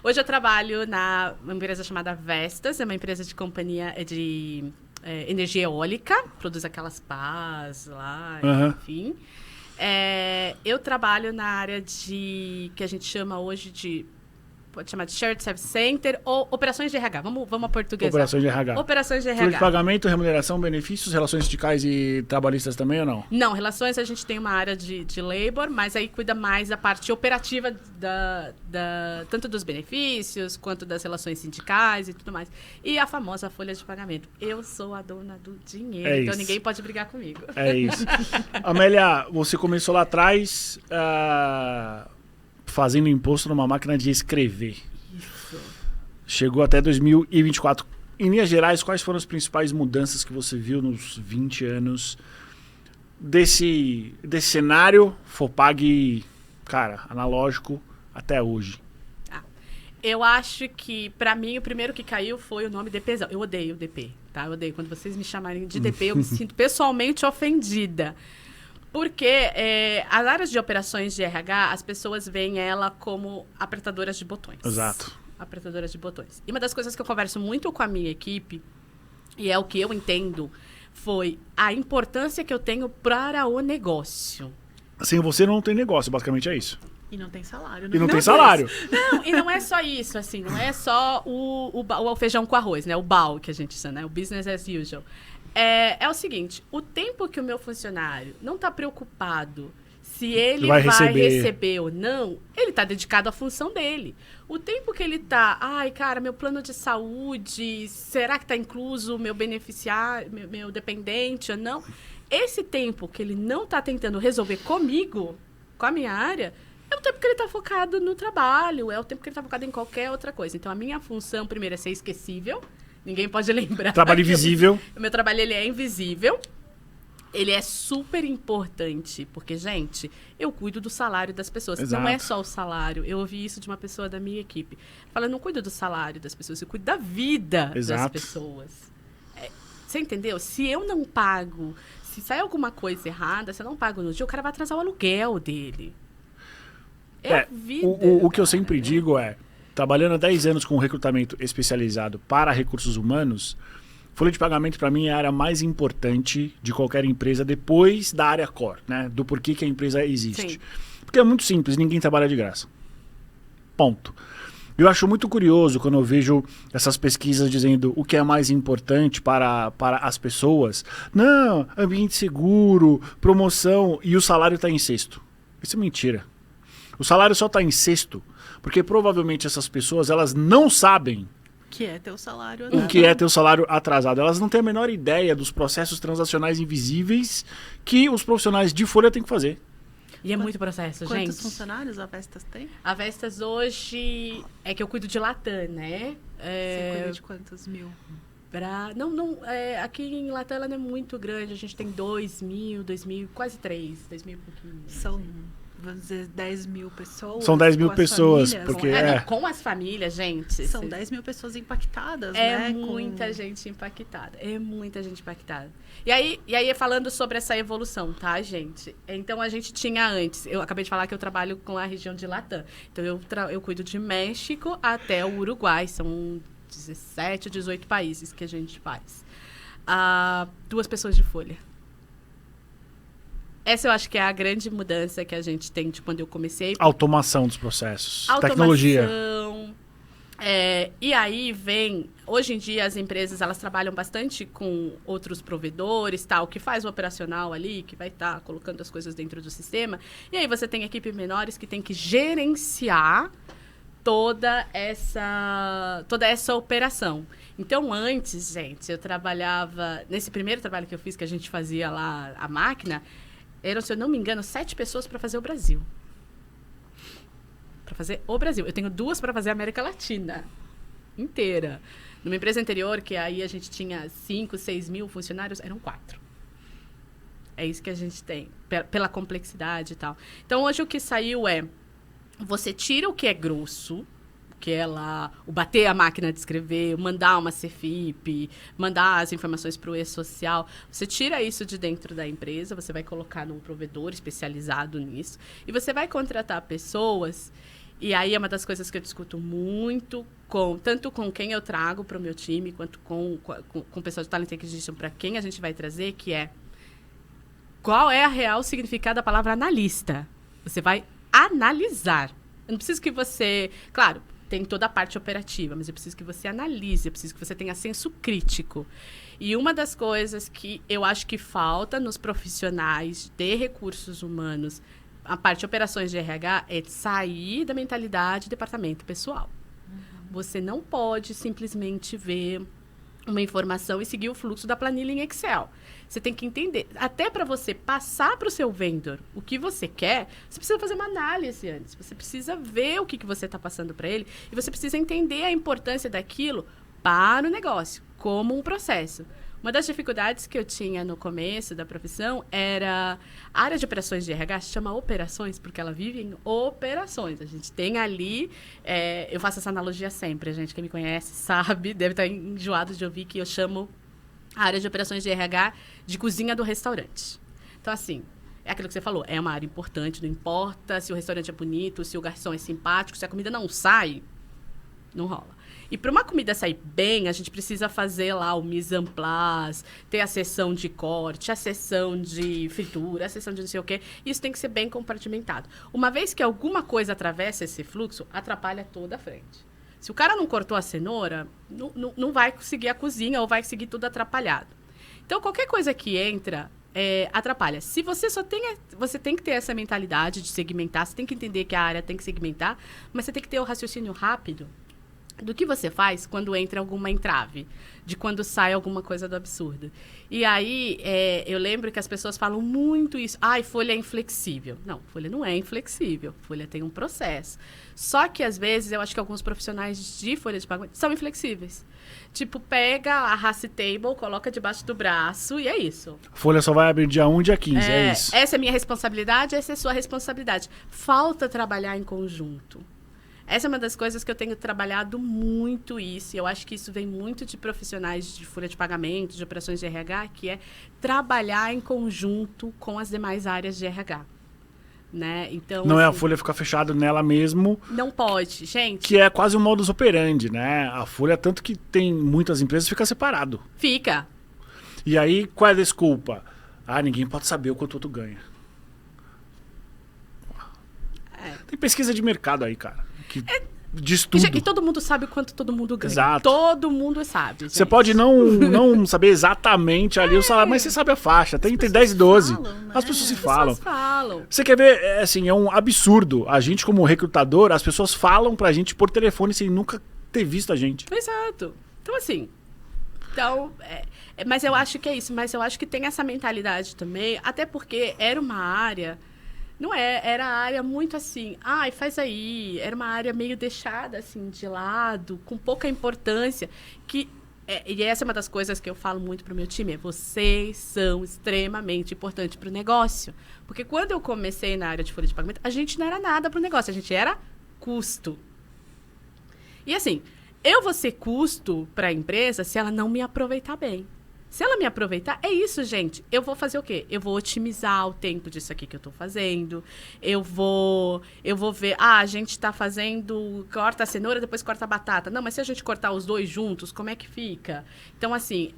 Hoje eu trabalho na uma empresa chamada Vestas, é uma empresa de companhia de energia eólica, produz aquelas pás lá, enfim. Eu trabalho na área que a gente chama hoje de, pode chamar de Shared Service Center ou operações de RH. Vamos a portuguesar. Operações de RH. Operações de RH. Folha de pagamento, remuneração, benefícios, relações sindicais e trabalhistas também ou não? Não, relações a gente tem uma área de labor, mas aí cuida mais da parte operativa tanto dos benefícios quanto das relações sindicais e tudo mais. E a famosa folha de pagamento. Eu sou a dona do dinheiro, então ninguém pode brigar comigo. É isso. Amélia, você começou lá atrás fazendo imposto numa máquina de escrever. Isso. Chegou até 2024. em linhas gerais, quais foram as principais mudanças que você viu nos 20 anos desse cenário Fopag, cara, analógico até hoje? Eu acho que, pra mim, o primeiro que caiu foi o nome DPzão. Eu odeio o DP, tá? Eu odeio. Quando vocês me chamarem de DP, eu me sinto pessoalmente ofendida. Porque as áreas de operações de RH, as pessoas veem ela como apertadoras de botões. Exato. Apertadoras de botões. E uma das coisas que eu converso muito com a minha equipe, e é o que eu entendo, foi a importância que eu tenho para o negócio. Sem você não tem negócio, basicamente é isso. E não tem salário, né? E não tem salário. Não, e não é só isso, assim, não é só o feijão com arroz, né? O BAU que a gente chama, né? O business as usual. É o seguinte, o tempo que o meu funcionário não está preocupado se ele vai receber ou não, ele está dedicado à função dele. O tempo que ele está, ai, cara, meu plano de saúde, será que está incluso o meu beneficiário, meu dependente ou não? Esse tempo que ele não está tentando resolver comigo, com a minha área, é o tempo que ele está focado no trabalho, é o tempo que ele está focado em qualquer outra coisa. Então, a minha função, primeiro, é ser esquecível. Ninguém pode lembrar. Trabalho invisível. O meu trabalho, ele é invisível. Ele é super importante, porque, gente, eu cuido do salário das pessoas. Exato. Não é só o salário. Eu ouvi isso de uma pessoa da minha equipe. Fala, eu não cuido do salário das pessoas, eu cuido da vida das pessoas. Você entendeu? Se eu não pago, se sai alguma coisa errada, se eu não pago no dia, o cara vai atrasar o aluguel dele. A vida. O que eu sempre digo é, trabalhando há 10 anos com recrutamento especializado para recursos humanos, folha de pagamento para mim é a área mais importante de qualquer empresa depois da área core, né? Do porquê que a empresa existe. Sim. Porque é muito simples, ninguém trabalha de graça. Ponto. Eu acho muito curioso quando eu vejo essas pesquisas dizendo o que é mais importante para as pessoas. Não, ambiente seguro, promoção e o salário está em sexto. Isso é mentira. O salário só está em sexto porque provavelmente essas pessoas elas não sabem Que é ter o salário o que é ter o salário atrasado. Elas não têm a menor ideia dos processos transacionais invisíveis que os profissionais de folha têm que fazer. E é muito processo, gente. Quantos funcionários a Vestas tem? A Vestas hoje é que eu cuido de Latam, né? Você cuida de quantos mil? Aqui em Latam ela não é muito grande. A gente tem 2.000, quase 3, 2.000 e pouquinho. São, vamos dizer, 10 mil pessoas. São 10 mil com as pessoas, famílias. porque Não, com as famílias, gente. São 10 mil pessoas impactadas, né? É muita gente impactada. É muita gente impactada. E aí, falando sobre essa evolução, tá, gente? Então, a gente tinha antes... Eu acabei de falar que eu trabalho com a região de Latam. Então, eu cuido de México até o Uruguai. São 17, 18 países que a gente faz. 2 pessoas de folha. Essa eu acho que é a grande mudança que a gente tem de quando eu comecei. Automação dos processos. Automação, Tecnologia. E aí vem... Hoje em dia, as empresas, elas trabalham bastante com outros provedores, tal, que faz o operacional ali, que vai estar colocando as coisas dentro do sistema. E aí você tem equipes menores que tem que gerenciar toda essa operação. Então, antes, gente, eu trabalhava... Nesse primeiro trabalho que eu fiz, que a gente fazia lá a máquina, eram, se eu não me engano, 7 pessoas para fazer o Brasil. Para fazer o Brasil. Eu tenho 2 para fazer a América Latina inteira. Numa empresa anterior, que aí a gente tinha 5, 6 mil funcionários, eram 4. É isso que a gente tem, pela complexidade e tal. Então, hoje o que saiu é, você tira o que é grosso, que é lá, o bater a máquina de escrever, mandar uma CFIP, mandar as informações para o e-social. Você tira isso de dentro da empresa, você vai colocar num provedor especializado nisso, e você vai contratar pessoas. E aí é uma das coisas que eu discuto muito, tanto com quem eu trago para o meu time, quanto com o pessoal de Talent Acquisition, para quem a gente vai trazer, que é qual é a real significado da palavra analista. Você vai analisar. Eu não preciso que você... Claro, tem toda a parte operativa, mas eu preciso que você analise, eu preciso que você tenha senso crítico. E uma das coisas que eu acho que falta nos profissionais de recursos humanos, a parte de operações de RH, é sair da mentalidade departamento pessoal. Você não pode simplesmente ver uma informação e seguir o fluxo da planilha em Excel. Você tem que entender, até para você passar para o seu vendor o que você quer, você precisa fazer uma análise antes. Você precisa ver o que você está passando para ele e você precisa entender a importância daquilo para o negócio. como um processo. Uma das dificuldades que eu tinha no começo da profissão era a área de operações de RH se chama operações, porque ela vive em operações. A gente tem ali, eu faço essa analogia sempre, a gente que me conhece sabe, deve estar enjoado de ouvir que eu chamo a área de operações de RH de cozinha do restaurante. Então, assim, é aquilo que você falou, é uma área importante, não importa se o restaurante é bonito, se o garçom é simpático, se a comida não sai, não rola. E para uma comida sair bem, a gente precisa fazer lá o mise en place, ter a sessão de corte, a sessão de fritura, a sessão de não sei o quê. Isso tem que ser bem compartimentado. Uma vez que alguma coisa atravessa esse fluxo, atrapalha toda a frente. Se o cara não cortou a cenoura, não vai conseguir a cozinha ou vai seguir tudo atrapalhado. Então, qualquer coisa que entra, atrapalha. Se você você tem que ter essa mentalidade de segmentar, você tem que entender que a área tem que segmentar, mas você tem que ter o raciocínio rápido do que você faz quando entra alguma entrave, de quando sai alguma coisa do absurdo. E aí, eu lembro que as pessoas falam muito isso. Ai, folha é inflexível. Não, folha não é inflexível. Folha tem um processo. Só que, às vezes, eu acho que alguns profissionais de folha de pagamento são inflexíveis. Tipo, pega a Race Table, coloca debaixo do braço e é isso. A folha só vai abrir dia 1, dia 15, é isso. Essa é minha responsabilidade, essa é sua responsabilidade. Falta trabalhar em conjunto. Essa é uma das coisas que eu tenho trabalhado muito isso, e eu acho que isso vem muito de profissionais de folha de pagamento, de operações de RH, que é trabalhar em conjunto com as demais áreas de RH. Né? Então, não assim, é a folha ficar fechada nela mesmo. Não pode, gente. Que é quase um modus operandi, né? A folha, tanto que tem muitas empresas, fica separado. Fica. E aí, qual é a desculpa? Ah, ninguém pode saber o quanto tu ganha. Tem pesquisa de mercado aí, cara. Que diz tudo. E todo mundo sabe o quanto todo mundo ganha. Exato. Todo mundo sabe. Você pode não saber exatamente ali o salário, mas você sabe a faixa. Tem entre 10 e 12. falam, né? As pessoas se As falam. pessoas falam. Você quer ver, assim, é um absurdo. A gente, como recrutador, as pessoas falam pra gente por telefone sem nunca ter visto a gente. Exato. Então, assim... mas eu acho que é isso. Mas eu acho que tem essa mentalidade também. Até porque era uma área... Não era a área muito assim, faz aí. Era uma área meio deixada, assim, de lado, com pouca importância. E essa é uma das coisas que eu falo muito pro meu time, vocês são extremamente importantes pro negócio. Porque quando eu comecei na área de folha de pagamento, a gente não era nada pro negócio, a gente era custo. E assim, eu vou ser custo pra empresa se ela não me aproveitar bem. Se ela me aproveitar, é isso, gente. Eu vou fazer o quê? Eu vou otimizar o tempo disso aqui que eu tô fazendo. Eu vou ver, a gente tá fazendo, corta a cenoura, depois corta a batata. Não, mas se a gente cortar os dois juntos, como é que fica? Então, assim,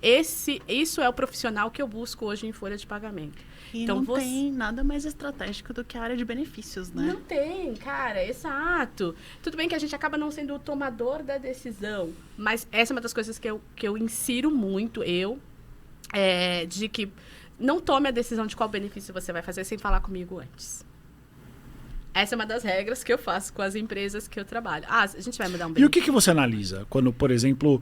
isso é o profissional que eu busco hoje em folha de pagamento. E então, não tem nada mais estratégico do que a área de benefícios, né? Não tem, cara, exato. Tudo bem que a gente acaba não sendo o tomador da decisão, mas essa é uma das coisas que eu insiro muito, de que não tome a decisão de qual benefício você vai fazer sem falar comigo antes. Essa é uma das regras que eu faço com as empresas que eu trabalho. A gente vai mudar um benefício. E o que você analisa quando, por exemplo,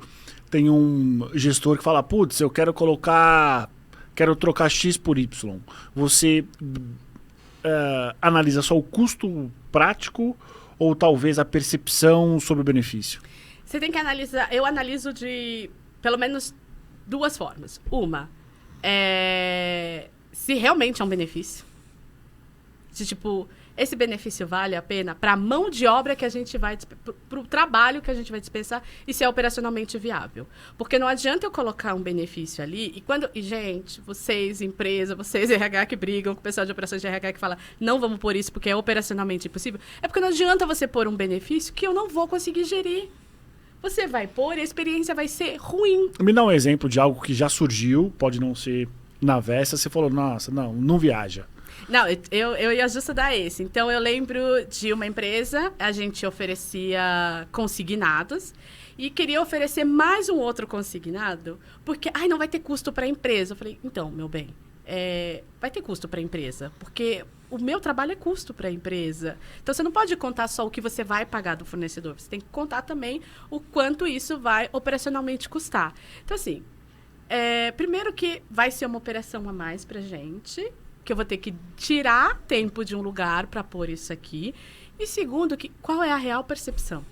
tem um gestor que fala, putz, eu quero trocar X por Y. Você analisa só o custo prático ou talvez a percepção sobre o benefício? Você tem que analisar, eu analiso de pelo menos 2 formas. Uma, se realmente é um benefício. Se, tipo, esse benefício vale a pena para a mão de obra que a gente vai... para o trabalho que a gente vai dispensar e se é operacionalmente viável. Porque não adianta eu colocar um benefício ali e gente, vocês, empresa, vocês RH que brigam com o pessoal de operações de RH que fala não vamos pôr isso porque é operacionalmente impossível. É porque não adianta você pôr um benefício que eu não vou conseguir gerir. Você vai pôr e a experiência vai ser ruim. Me dá um exemplo de algo que já surgiu, pode não ser na véspera, você falou, nossa, não viaja. Não, eu ia justo dar esse. Então, eu lembro de uma empresa, a gente oferecia consignados e queria oferecer mais um outro consignado, porque, não vai ter custo para a empresa. Eu falei, então, meu bem, vai ter custo para a empresa, porque o meu trabalho é custo para a empresa. Então, você não pode contar só o que você vai pagar do fornecedor, você tem que contar também o quanto isso vai operacionalmente custar. Então, assim, primeiro que vai ser uma operação a mais para a gente, que eu vou ter que tirar tempo de um lugar para pôr isso aqui. E segundo, qual é a real percepção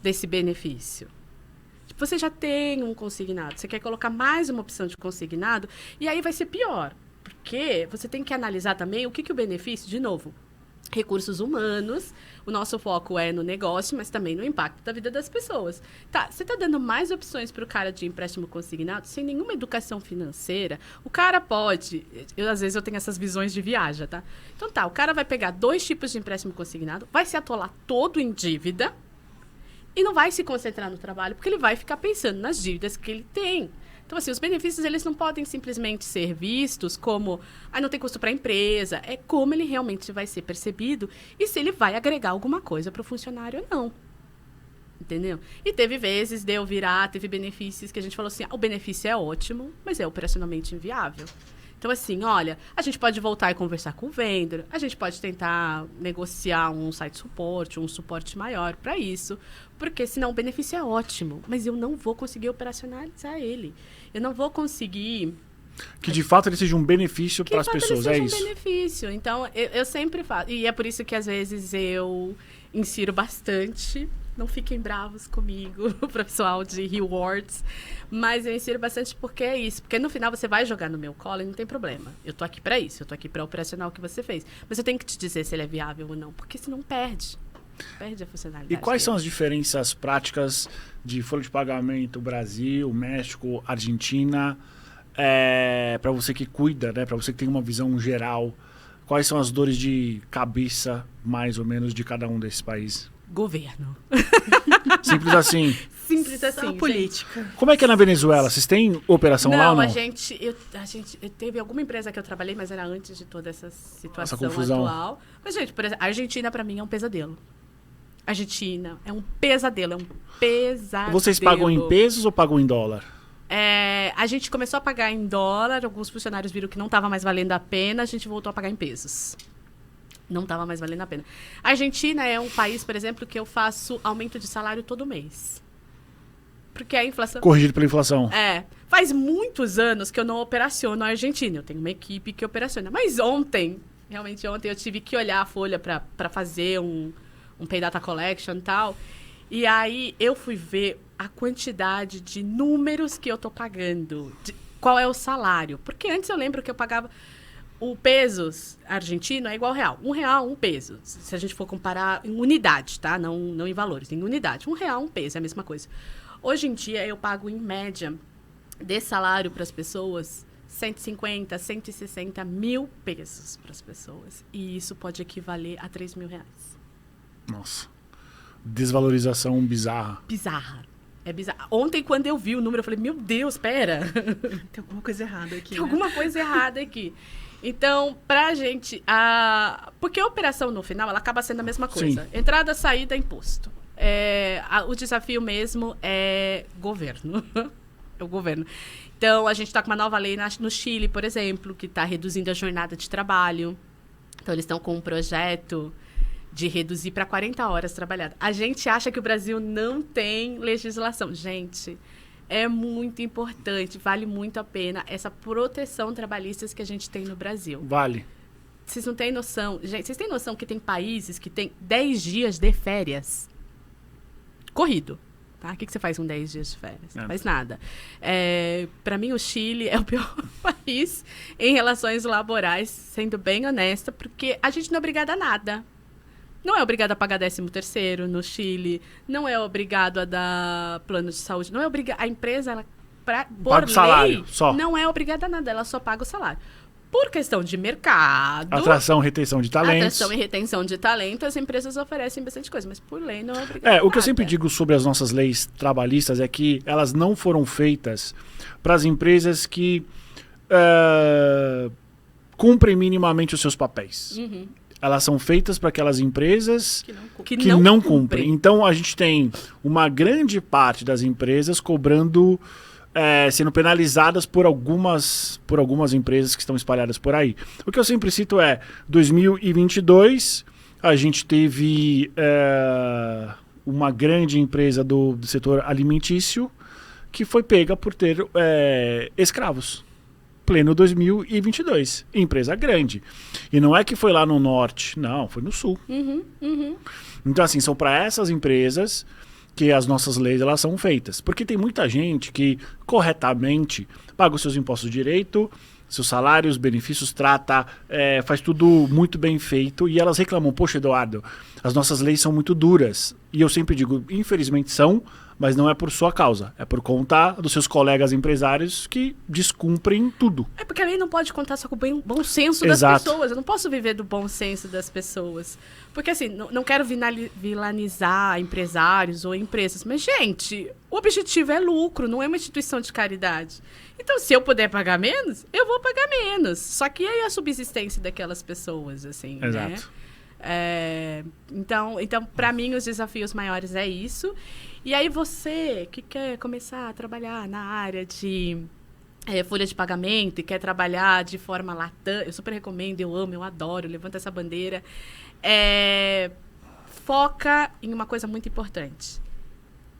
desse benefício? Você já tem um consignado, você quer colocar mais uma opção de consignado, e aí vai ser pior. Porque você tem que analisar também o que o benefício, de novo, recursos humanos, o nosso foco é no negócio, mas também no impacto da vida das pessoas. Tá, você está dando mais opções para o cara de empréstimo consignado sem nenhuma educação financeira. O cara pode... às vezes eu tenho essas visões de viagem, tá? Então tá, o cara vai pegar 2 tipos de empréstimo consignado, vai se atolar todo em dívida e não vai se concentrar no trabalho, porque ele vai ficar pensando nas dívidas que ele tem. Então, assim, os benefícios, eles não podem simplesmente ser vistos como, não tem custo para a empresa. É como ele realmente vai ser percebido e se ele vai agregar alguma coisa para o funcionário ou não. Entendeu? E teve vezes de eu virar, teve benefícios que a gente falou assim, o benefício é ótimo, mas é operacionalmente inviável. Então, assim, olha, a gente pode voltar e conversar com o vendedor, a gente pode tentar negociar um site suporte, um suporte maior para isso, porque senão o benefício é ótimo, mas eu não vou conseguir operacionalizar ele. Eu não vou conseguir... Que de fato ele seja um benefício para as pessoas, é isso? Um benefício. Então, eu sempre falo, e é por isso que às vezes eu insiro bastante... Não fiquem bravos comigo, o pessoal de rewards. Mas eu insiro bastante porque é isso. Porque no final você vai jogar no meu colo e não tem problema. Eu tô aqui para isso. Eu tô aqui para operacional o que você fez. Mas eu tenho que te dizer se ele é viável ou não. Porque senão perde. Perde a funcionalidade. E quais são as diferenças práticas de folha de pagamento Brasil, México, Argentina? Para você que cuida, né? Para você que tem uma visão geral. Quais são as dores de cabeça, mais ou menos, de cada um desses países? Governo. Simples assim. Simples assim. Só política. Como é que é na Venezuela? Vocês têm operação lá ou não? A gente teve alguma empresa que eu trabalhei, mas era antes de toda essa situação confusão atual. Mas, gente, por exemplo, a Argentina, pra mim, é um pesadelo. Argentina é um pesadelo, Vocês pagam em pesos ou pagam em dólar? A gente começou a pagar em dólar, alguns funcionários viram que não estava mais valendo a pena, a gente voltou a pagar em pesos. Não estava mais valendo a pena. A Argentina é um país, por exemplo, que eu faço aumento de salário todo mês. Porque a inflação... Corrigido pela inflação. Faz muitos anos que eu não operaciono a Argentina. Eu tenho uma equipe que operaciona. Mas realmente ontem, eu tive que olhar a folha para fazer um Pay Data Collection e tal. E aí eu fui ver a quantidade de números que eu tô pagando. Qual é o salário. Porque antes eu lembro que eu pagava... O pesos argentino é igual ao real. R$1, 1 peso. Se a gente for comparar em unidade, tá? Não em valores, em unidade. R$1, 1 peso, é a mesma coisa. Hoje em dia, eu pago, em média, de salário para as pessoas, 150, 160 mil pesos para as pessoas. E isso pode equivaler a R$3.000. Nossa. Desvalorização bizarra. Bizarra. É bizarro. Ontem, quando eu vi o número, eu falei, meu Deus, pera. Tem alguma coisa errada aqui, Tem alguma coisa errada aqui. Então, pra gente... Porque a operação, no final, ela acaba sendo a mesma coisa. Sim. Entrada, saída, imposto. O desafio mesmo é governo. É o governo. Então, a gente está com uma nova lei no Chile, por exemplo, que está reduzindo a jornada de trabalho. Então, eles estão com um projeto de reduzir para 40 horas trabalhadas. A gente acha que o Brasil não tem legislação. Gente... É muito importante, vale muito a pena essa proteção trabalhista que a gente tem no Brasil. Vale. Vocês não têm noção. Gente, vocês têm noção que tem países que têm 10 dias de férias? Corrido. Tá? O que você faz com 10 dias de férias? Não faz nada. Para mim, o Chile é o pior país em relações laborais, sendo bem honesta, porque a gente não é obrigada a nada. Não é obrigado a pagar 13º no Chile, não é obrigado a dar plano de saúde, não é obrigado. A empresa, ela, por lei, salário, só. Não é obrigada a nada, ela só paga o salário. Por questão de mercado... Atração e retenção de talentos. Atração e retenção de talento, as empresas oferecem bastante coisa, mas por lei não é obrigado a nada. O que eu sempre digo sobre as nossas leis trabalhistas é que elas não foram feitas para as empresas que cumprem minimamente os seus papéis. Uhum. Elas são feitas para aquelas empresas que não cumprem. Então, a gente tem uma grande parte das empresas cobrando, sendo penalizadas por algumas empresas que estão espalhadas por aí. O que eu sempre cito é, 2022, a gente teve uma grande empresa do setor alimentício que foi pega por ter escravos. Pleno 2022. Empresa grande. E não é que foi lá no norte, não, foi no sul. Uhum. Então, assim, são para essas empresas que as nossas leis elas são feitas. Porque tem muita gente que corretamente paga os seus impostos direito, seus salários, benefícios, trata, faz tudo muito bem feito e elas reclamam, poxa, Eduardo, as nossas leis são muito duras. E eu sempre digo, infelizmente são, mas não é por sua causa, é por conta dos seus colegas empresários que descumprem tudo. É porque a lei não pode contar só com o bom senso das pessoas. Eu não posso viver do bom senso das pessoas. Porque, assim, não quero vilanizar empresários ou empresas. Mas, gente, o objetivo é lucro, não é uma instituição de caridade. Então, se eu puder pagar menos, eu vou pagar menos. Só que aí é a subsistência daquelas pessoas, assim, Exato. né? Então para mim, os desafios maiores é isso. E aí você que quer começar a trabalhar na área de folha de pagamento e quer trabalhar de forma latam, eu super recomendo, eu amo, eu adoro, eu levanto essa bandeira. Foca em uma coisa muito importante: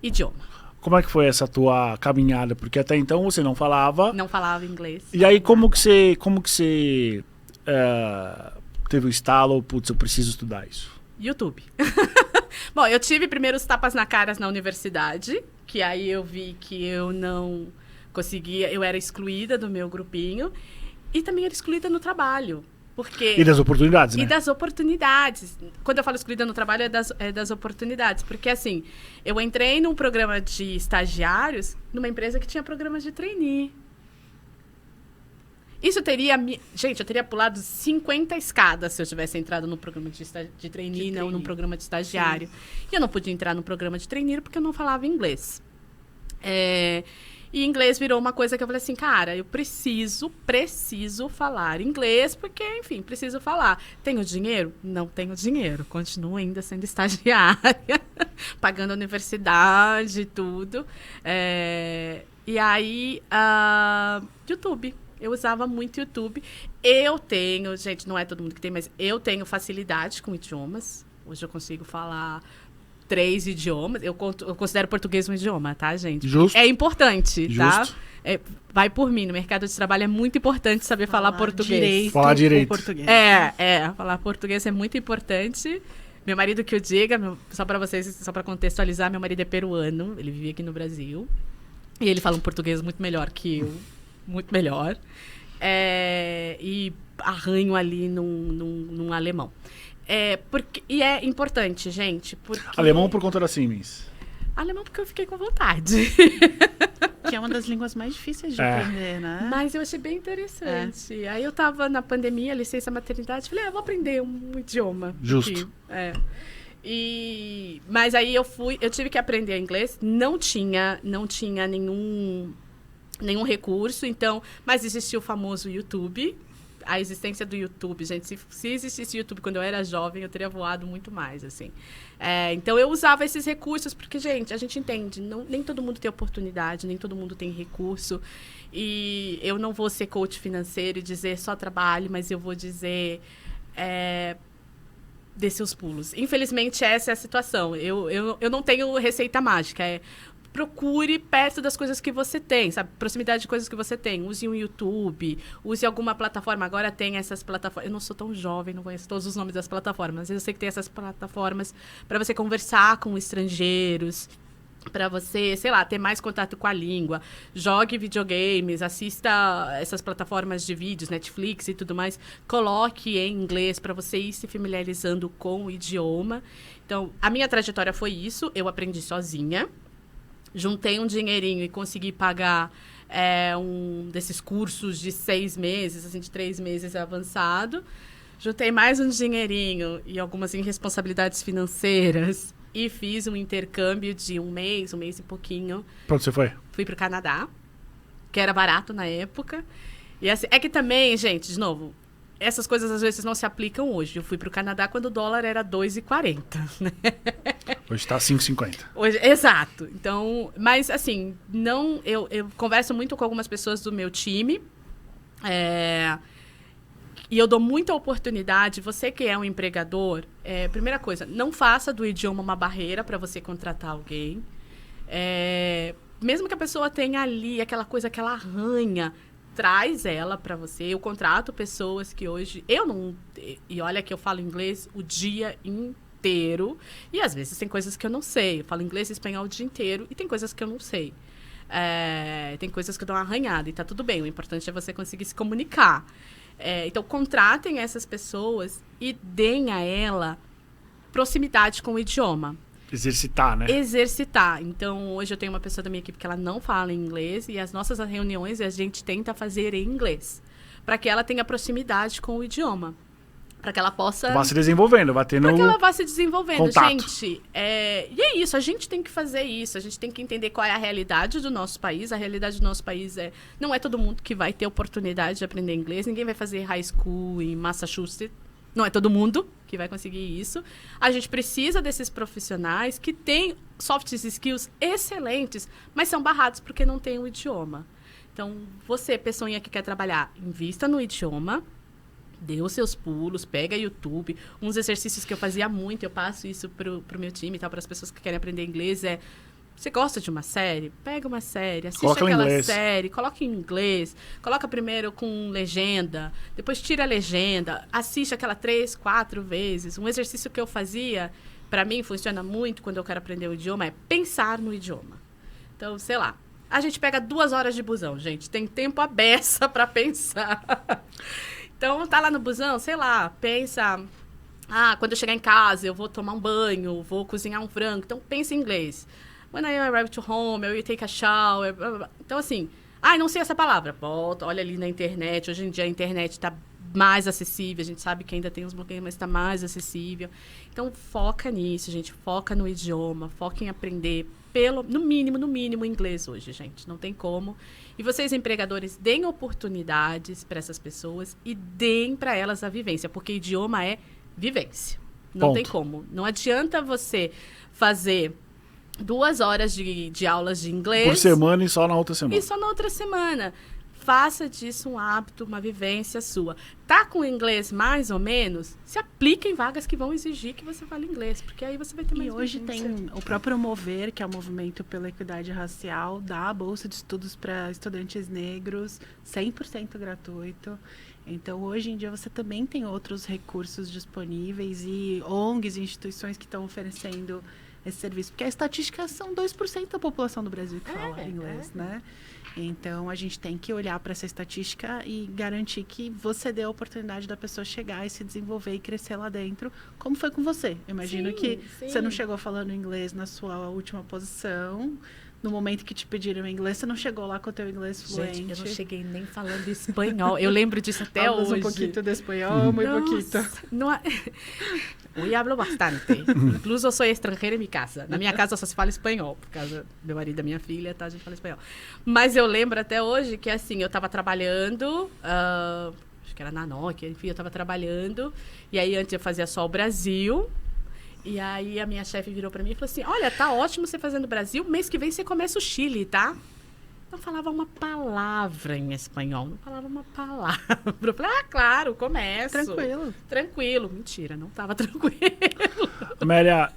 idioma. Como é que foi essa tua caminhada? Porque até então você não falava. Não falava inglês. E aí como que você teve o estalo, putz, eu preciso estudar isso? YouTube. Bom, eu tive primeiro os tapas na cara na universidade, que aí eu vi que eu não conseguia, eu era excluída do meu grupinho e também era excluída no trabalho. Porque... E das oportunidades, né? E das oportunidades. Quando eu falo excluída no trabalho, é das oportunidades. Porque, assim, eu entrei num programa de estagiários numa empresa que tinha programas de trainee. Isso teria... Gente, eu teria pulado 50 escadas se eu tivesse entrado no programa de trainee, não num programa de estagiário. Sim. E eu não podia entrar no programa de trainee porque eu não falava inglês. E inglês virou uma coisa que eu falei assim, cara, eu preciso falar inglês, porque, enfim, preciso falar. Tenho dinheiro? Não tenho dinheiro. Continuo ainda sendo estagiária, pagando a universidade e tudo. E aí, YouTube. Eu usava muito YouTube. Eu tenho, gente, não é todo mundo que tem, mas eu tenho facilidade com idiomas. Hoje eu consigo falar 3 idiomas. Eu considero português um idioma, tá, gente? Justo. É importante, Justo. tá? Vai por mim. No mercado de trabalho é muito importante saber falar português. Falar direito. Português. Falar português é muito importante. Meu marido que o diga, só para contextualizar, meu marido é peruano. Ele vive aqui no Brasil. E ele fala um português muito melhor que eu. Muito melhor. E arranho ali num alemão. E é importante, gente. Porque... Alemão por conta da Siemens. Alemão porque eu fiquei com vontade. Que é uma das línguas mais difíceis de aprender, né? Mas eu achei bem interessante. Aí eu tava na pandemia, licença maternidade, falei, vou aprender um idioma. Justo. Mas aí eu tive que aprender inglês. Não tinha nenhum recurso, então, mas existia o famoso YouTube. A existência do YouTube, gente, se existisse YouTube quando eu era jovem, eu teria voado muito mais, assim. Então, eu usava esses recursos, porque, gente, a gente entende, nem todo mundo tem oportunidade, nem todo mundo tem recurso, e eu não vou ser coach financeiro e dizer só trabalho, mas eu vou dizer dê seus pulos. Infelizmente, essa é a situação. Eu não tenho receita mágica, procure perto das coisas que você tem, sabe? Proximidade de coisas que você tem. Use um YouTube, use alguma plataforma. Agora tem essas plataformas. Eu não sou tão jovem, não conheço todos os nomes das plataformas, mas eu sei que tem essas plataformas para você conversar com estrangeiros, para você, sei lá, ter mais contato com a língua. Jogue videogames, assista essas plataformas de vídeos, Netflix e tudo mais. Coloque em inglês para você ir se familiarizando com o idioma. Então, a minha trajetória foi isso. Eu aprendi sozinha. Juntei um dinheirinho e consegui pagar um desses cursos de 6 meses, assim, de 3 meses avançado. Juntei mais um dinheirinho e algumas irresponsabilidades financeiras e fiz um intercâmbio de um mês e pouquinho. Pra onde você foi? Fui pro Canadá, que era barato na época. E assim, é que também, gente, de novo, essas coisas às vezes não se aplicam hoje. Eu fui pro Canadá quando o dólar era 2,40, né? Hoje tá 5,50. Exato. Então, mas assim, eu converso muito com algumas pessoas do meu time. E eu dou muita oportunidade. Você que é um empregador, primeira coisa, não faça do idioma uma barreira para você contratar alguém. Mesmo que a pessoa tenha ali aquela coisa que ela arranha, traz ela para você. Eu contrato pessoas que hoje... E olha que eu falo inglês o dia inteiro. E às vezes tem coisas que eu não sei. Eu falo inglês e espanhol o dia inteiro e tem coisas que eu não sei. Tem coisas que eu dou uma arranhada e tá tudo bem. O importante é você conseguir se comunicar. Então, contratem essas pessoas e deem a ela proximidade com o idioma. Exercitar, né? Exercitar. Então, hoje eu tenho uma pessoa da minha equipe que ela não fala inglês e as nossas reuniões a gente tenta fazer em inglês, para que ela tenha proximidade com o idioma, para que ela possa... Vai se desenvolvendo, vai tendo Para que ela vá se desenvolvendo. contato. Gente, e é isso, a gente tem que fazer isso, a gente tem que entender qual é a realidade do nosso país. A realidade do nosso país não é todo mundo que vai ter oportunidade de aprender inglês, ninguém vai fazer high school em Massachusetts. Não é todo mundo que vai conseguir isso. A gente precisa desses profissionais que têm soft skills excelentes, mas são barrados porque não têm o idioma. Então, você, pessoinha que quer trabalhar, invista no idioma, dê os seus pulos, pega YouTube. Uns exercícios que eu fazia muito, eu passo isso pro meu time e tal, para as pessoas que querem aprender inglês, você gosta de uma série? Pega uma série, assiste aquela série, coloca em inglês, coloca primeiro com legenda, depois tira a legenda, assiste aquela 3, 4 vezes. Um exercício que eu fazia, para mim funciona muito quando eu quero aprender o idioma, é pensar no idioma. Então, sei lá, a gente pega 2 horas de busão, gente, tem tempo à beça para pensar. Então, tá lá no busão, sei lá, pensa... quando eu chegar em casa, eu vou tomar um banho, vou cozinhar um frango, então pensa em inglês. When I arrive to home, I will take a shower. Blá, blá, blá. Então, assim, não sei essa palavra. Volta, olha ali na internet. Hoje em dia a internet está mais acessível. A gente sabe que ainda tem uns bloqueios, mas está mais acessível. Então, foca nisso, gente. Foca no idioma. Foca em aprender, no mínimo, inglês hoje, gente. Não tem como. E vocês, empregadores, deem oportunidades para essas pessoas e deem para elas a vivência. Porque idioma é vivência. Não tem como. Não adianta você fazer... 2 horas de aulas de inglês. Por semana e só na outra semana. E só na outra semana. Faça disso um hábito, uma vivência sua. Tá com o inglês mais ou menos? Se aplica em vagas que vão exigir que você fale inglês, porque aí você vai ter mais E hoje vivência. tem o próprio Mover, que é o Movimento pela Equidade Racial, dá a bolsa de estudos para estudantes negros, 100% gratuito. Então, hoje em dia, você também tem outros recursos disponíveis e ONGs e instituições que estão oferecendo esse serviço, porque a estatística são 2% da população do Brasil que fala inglês, né? Então, a gente tem que olhar para essa estatística e garantir que você dê a oportunidade da pessoa chegar e se desenvolver e crescer lá dentro, como foi com você. Eu imagino que você não chegou falando inglês na sua última posição. No momento que te pediram inglês, você não chegou lá com o teu inglês fluente. Gente, eu não cheguei nem falando espanhol. Eu lembro disso até hoje. Um pouquinho de espanhol, muito pouquinho. Eu hablo bastante. Incluso eu sou estrangeira em minha casa. Na minha casa só se fala espanhol, por causa do meu marido e da minha filha, tá? A gente fala espanhol. Mas eu lembro até hoje que, assim, eu tava trabalhando, acho que era na Nokia, enfim, eu tava trabalhando, e aí antes eu fazia só o Brasil, e aí a minha chefe virou pra mim e falou assim, olha, tá ótimo você fazendo o Brasil, mês que vem você começa o Chile, tá? Não falava uma palavra em espanhol, não falava uma palavra. Eu falei, claro, começo. Tranquilo. Mentira, não estava tranquilo. Amélia,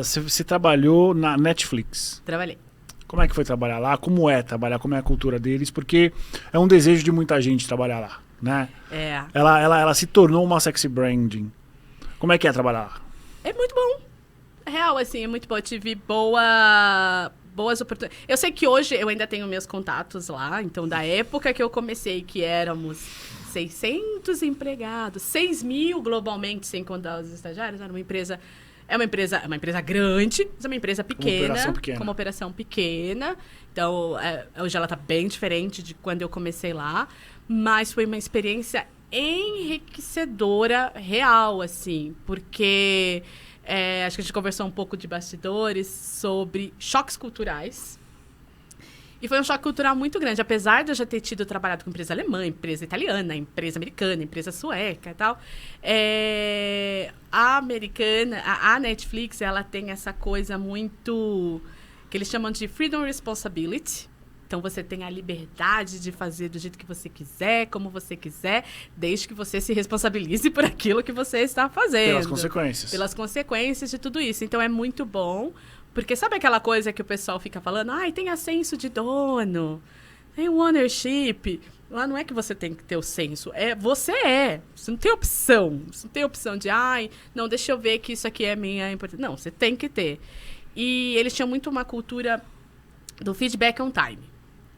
você trabalhou na Netflix. Trabalhei. Como é que foi trabalhar lá? Como é trabalhar? Como é a cultura deles? Porque é um desejo de muita gente trabalhar lá, né? Ela se tornou uma sexy branding. Como é que é trabalhar lá? É muito bom. Real, assim, é muito bom. Eu tive boas oportunidades. Eu sei que hoje eu ainda tenho meus contatos lá, então da época que eu comecei, que éramos 600 empregados, 6.000 globalmente, sem contar os estagiários, era uma empresa grande, mas é uma empresa pequena, com uma operação pequena. Então, hoje ela está bem diferente de quando eu comecei lá, mas foi uma experiência enriquecedora, real, assim, porque... acho que a gente conversou um pouco de bastidores sobre choques culturais. E foi um choque cultural muito grande. Apesar de eu já ter trabalhado com empresa alemã, empresa italiana, empresa americana, empresa sueca e tal, a Netflix, ela tem essa coisa muito... que eles chamam de freedom and responsibility. Então, você tem a liberdade de fazer do jeito que você quiser, como você quiser, desde que você se responsabilize por aquilo que você está fazendo. Pelas consequências. Pelas consequências de tudo isso. Então, é muito bom, porque sabe aquela coisa que o pessoal fica falando? Tem ascenso de dono, tem ownership. Lá não é que você tem que ter o senso. Você é. Você não tem opção. Você não tem opção de, não, deixa eu ver que isso aqui é minha importância. Não, você tem que ter. E eles tinham muito uma cultura do feedback on time.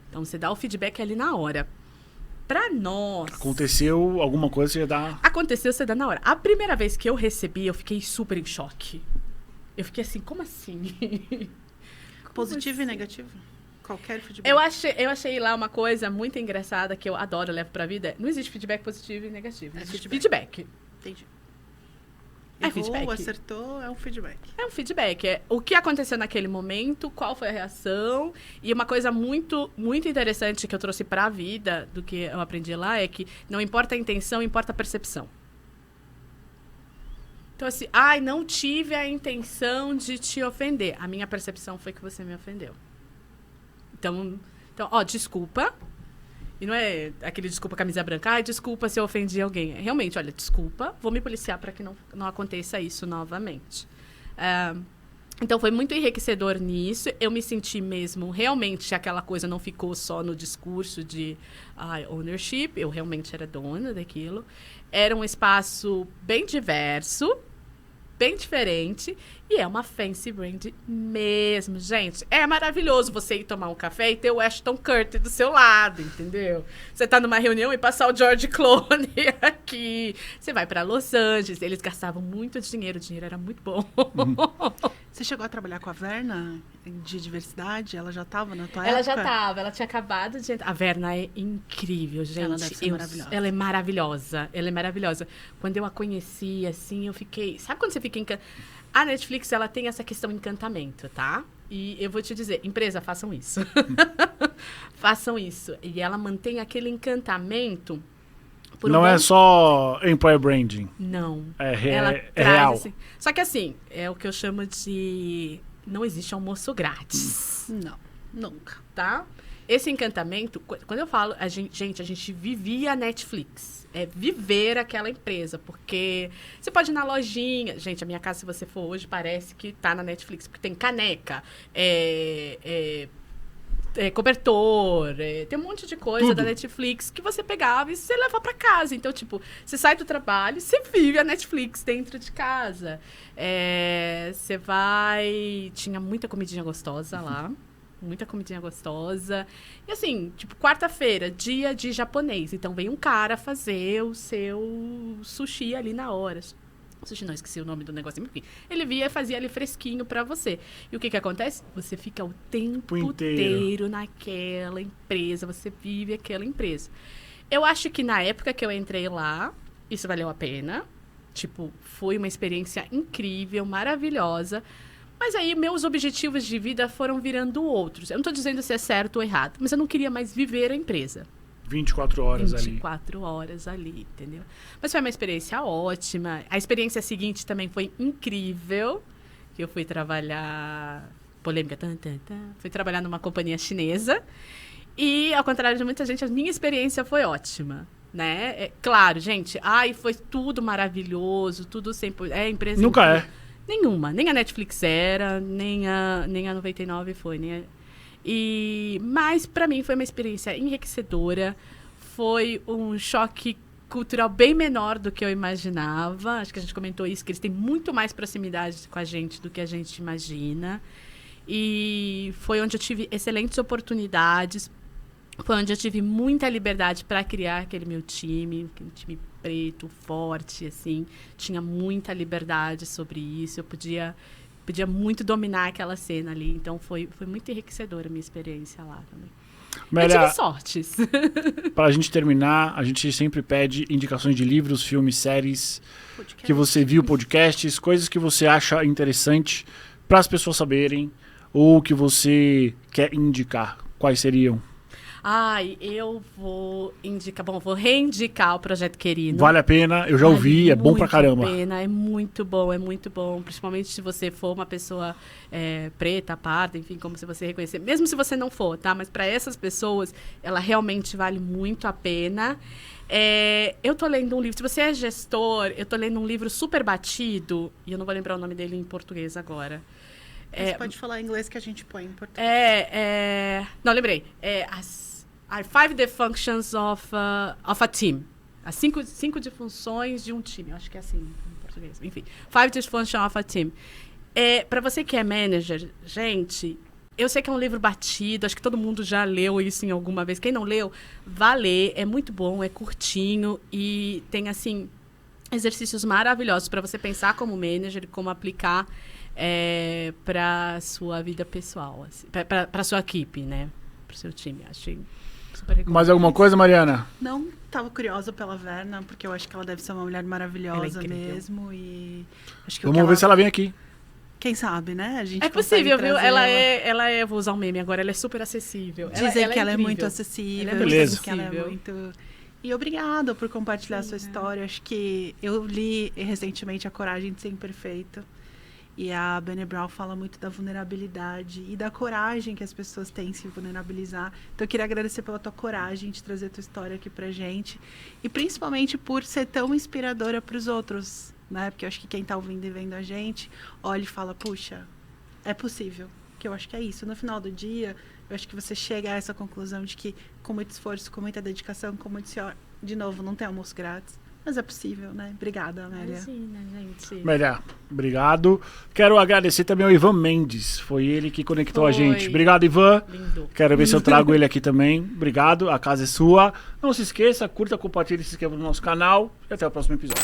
Então, você dá o feedback ali na hora. Pra nós... Aconteceu alguma coisa, você dá... Aconteceu, você dá na hora. A primeira vez que eu recebi, eu fiquei super em choque. Eu fiquei assim, como assim? Positivo e negativo? Qualquer feedback. Eu achei lá uma coisa muito engraçada que eu adoro, levo pra vida. Não existe feedback positivo e negativo. Existe feedback. Entendi. É Errou, feedback. acertou, é um feedback. É um feedback. É o que aconteceu naquele momento, qual foi a reação. E uma coisa muito, muito interessante que eu trouxe pra vida, do que eu aprendi lá, é que não importa a intenção, importa a percepção. Então, assim, não tive a intenção de te ofender. A minha percepção foi que você me ofendeu. Então, desculpa. E não é aquele desculpa camisa branca, desculpa se eu ofendi alguém. Realmente, olha, desculpa, vou me policiar para que não aconteça isso novamente. Então, foi muito enriquecedor nisso. Eu me senti mesmo, realmente, aquela coisa não ficou só no discurso de ownership. Eu realmente era dona daquilo. Era um espaço bem diverso, bem diferente. E é uma fancy brand mesmo, gente. É maravilhoso você ir tomar um café e ter o Ashton Kutcher do seu lado, entendeu? Você tá numa reunião e passar o George Clooney aqui. Você vai pra Los Angeles. Eles gastavam muito dinheiro. O dinheiro era muito bom. Você chegou a trabalhar com a Verna de diversidade? Ela já estava na tua época? Ela já estava. Ela tinha acabado de entrar. A Verna é incrível, gente. Ela deve ser maravilhosa. Ela é maravilhosa. Ela é maravilhosa. Quando eu a conheci, assim, eu fiquei... Sabe quando você fica encantada? A Netflix, ela tem essa questão encantamento, tá? E eu vou te dizer, empresa, façam isso. Façam isso. E ela mantém aquele encantamento... Não é só employer branding. Não. É real. real. Assim, só que assim, é o que eu chamo de... Não existe almoço grátis. Não, nunca. Tá? Esse encantamento, quando eu falo... a gente vivia a Netflix. É viver aquela empresa, porque você pode ir na lojinha. Gente, a minha casa, se você for hoje, parece que tá na Netflix, porque tem caneca, cobertor, tem um monte de coisa da Netflix que você pegava e você leva pra casa. Então, tipo, você sai do trabalho, você vive a Netflix dentro de casa. Você vai... Tinha muita comidinha gostosa lá. Muita comidinha gostosa. E assim, tipo, quarta-feira, dia de japonês. Então, vem um cara fazer o seu sushi ali na hora. Sushi, não, esqueci o nome do negócio. Enfim, ele via e fazia ali fresquinho pra você. E o que acontece? Você fica o tempo inteiro naquela empresa. Você vive aquela empresa. Eu acho que na época que eu entrei lá, isso valeu a pena. Tipo, foi uma experiência incrível, maravilhosa. Mas aí, meus objetivos de vida foram virando outros. Eu não estou dizendo se é certo ou errado, mas eu não queria mais viver a empresa. 24 horas 24 horas ali, entendeu? Mas foi uma experiência ótima. A experiência seguinte também foi incrível. Que eu fui trabalhar... Polêmica. Fui trabalhar numa companhia chinesa. E, ao contrário de muita gente, a minha experiência foi ótima. Né? Claro, gente. Foi tudo maravilhoso. Tudo sempre... empresa Nunca incrível. Nenhuma. Nem a Netflix era, nem a 99 foi. Mas, pra mim, foi uma experiência enriquecedora. Foi um choque cultural bem menor do que eu imaginava. Acho que a gente comentou isso, que eles têm muito mais proximidade com a gente do que a gente imagina. E foi onde eu tive excelentes oportunidades. Foi onde eu tive muita liberdade para criar aquele meu time, aquele time preto, forte, assim. Tinha muita liberdade sobre isso. Eu podia muito dominar aquela cena ali. Então, foi muito enriquecedora a minha experiência lá também. Amélia, eu tive sortes. Para a gente terminar, a gente sempre pede indicações de livros, filmes, séries, que você viu, podcasts, coisas que você acha interessante para as pessoas saberem ou que você quer indicar. Quais seriam? Eu vou indicar... Bom, vou reindicar o Projeto Querido. Vale a pena, eu já ouvi, é bom pra caramba. Vale a pena, é muito bom. Principalmente se você for uma pessoa preta, parda, enfim, como se você reconhecer. Mesmo se você não for, tá? Mas para essas pessoas, ela realmente vale muito a pena. Eu tô lendo um livro... Se você é gestor, eu tô lendo um livro super batido, e eu não vou lembrar o nome dele em português agora. Você pode falar em inglês que a gente põe em português. Não, lembrei. Five the functions of a team. As cinco de funções de um time. Acho que é assim em português. Enfim, Five the functions of a team. Para você que é manager, gente, eu sei que é um livro batido, acho que todo mundo já leu isso em alguma vez. Quem não leu, vá ler, é muito bom, é curtinho e tem, assim, exercícios maravilhosos para você pensar como manager e como aplicar para sua vida pessoal, assim, para sua equipe, né? Para o seu time. Achei super recomendado. Mais alguma coisa, Mariana? Não, estava curiosa pela Verna, porque eu acho que ela deve ser uma mulher maravilhosa mesmo. E acho que Vamos ver se ela vem aqui. Quem sabe, né? A gente é possível, viu? Ela Vou usar um meme agora, ela é super acessível. Dizem que ela é incrível. muito acessível. Ela é beleza. Que ela é muito... E obrigada por compartilhar a sua história. Acho que eu li recentemente A Coragem de Ser Imperfeito. E a Brené Brown fala muito da vulnerabilidade e da coragem que as pessoas têm em se vulnerabilizar. Então eu queria agradecer pela tua coragem de trazer a tua história aqui pra gente. E principalmente por ser tão inspiradora pros outros, né? Porque eu acho que quem tá ouvindo e vendo a gente, olha e fala, puxa, é possível. Que eu acho que é isso. No final do dia, eu acho que você chega a essa conclusão de que com muito esforço, com muita dedicação, com muito suor, de novo, não tem almoço grátis. Mas é possível, né? Obrigada, Amélia. Imagina, gente. Amélia, obrigado. Quero agradecer também ao Ivan Mendes. Foi ele que conectou a gente. Obrigado, Ivan. Lindo. Quero ver se eu trago ele aqui também. Obrigado. A casa é sua. Não se esqueça, curta, compartilhe, se inscreva no nosso canal. E até o próximo episódio.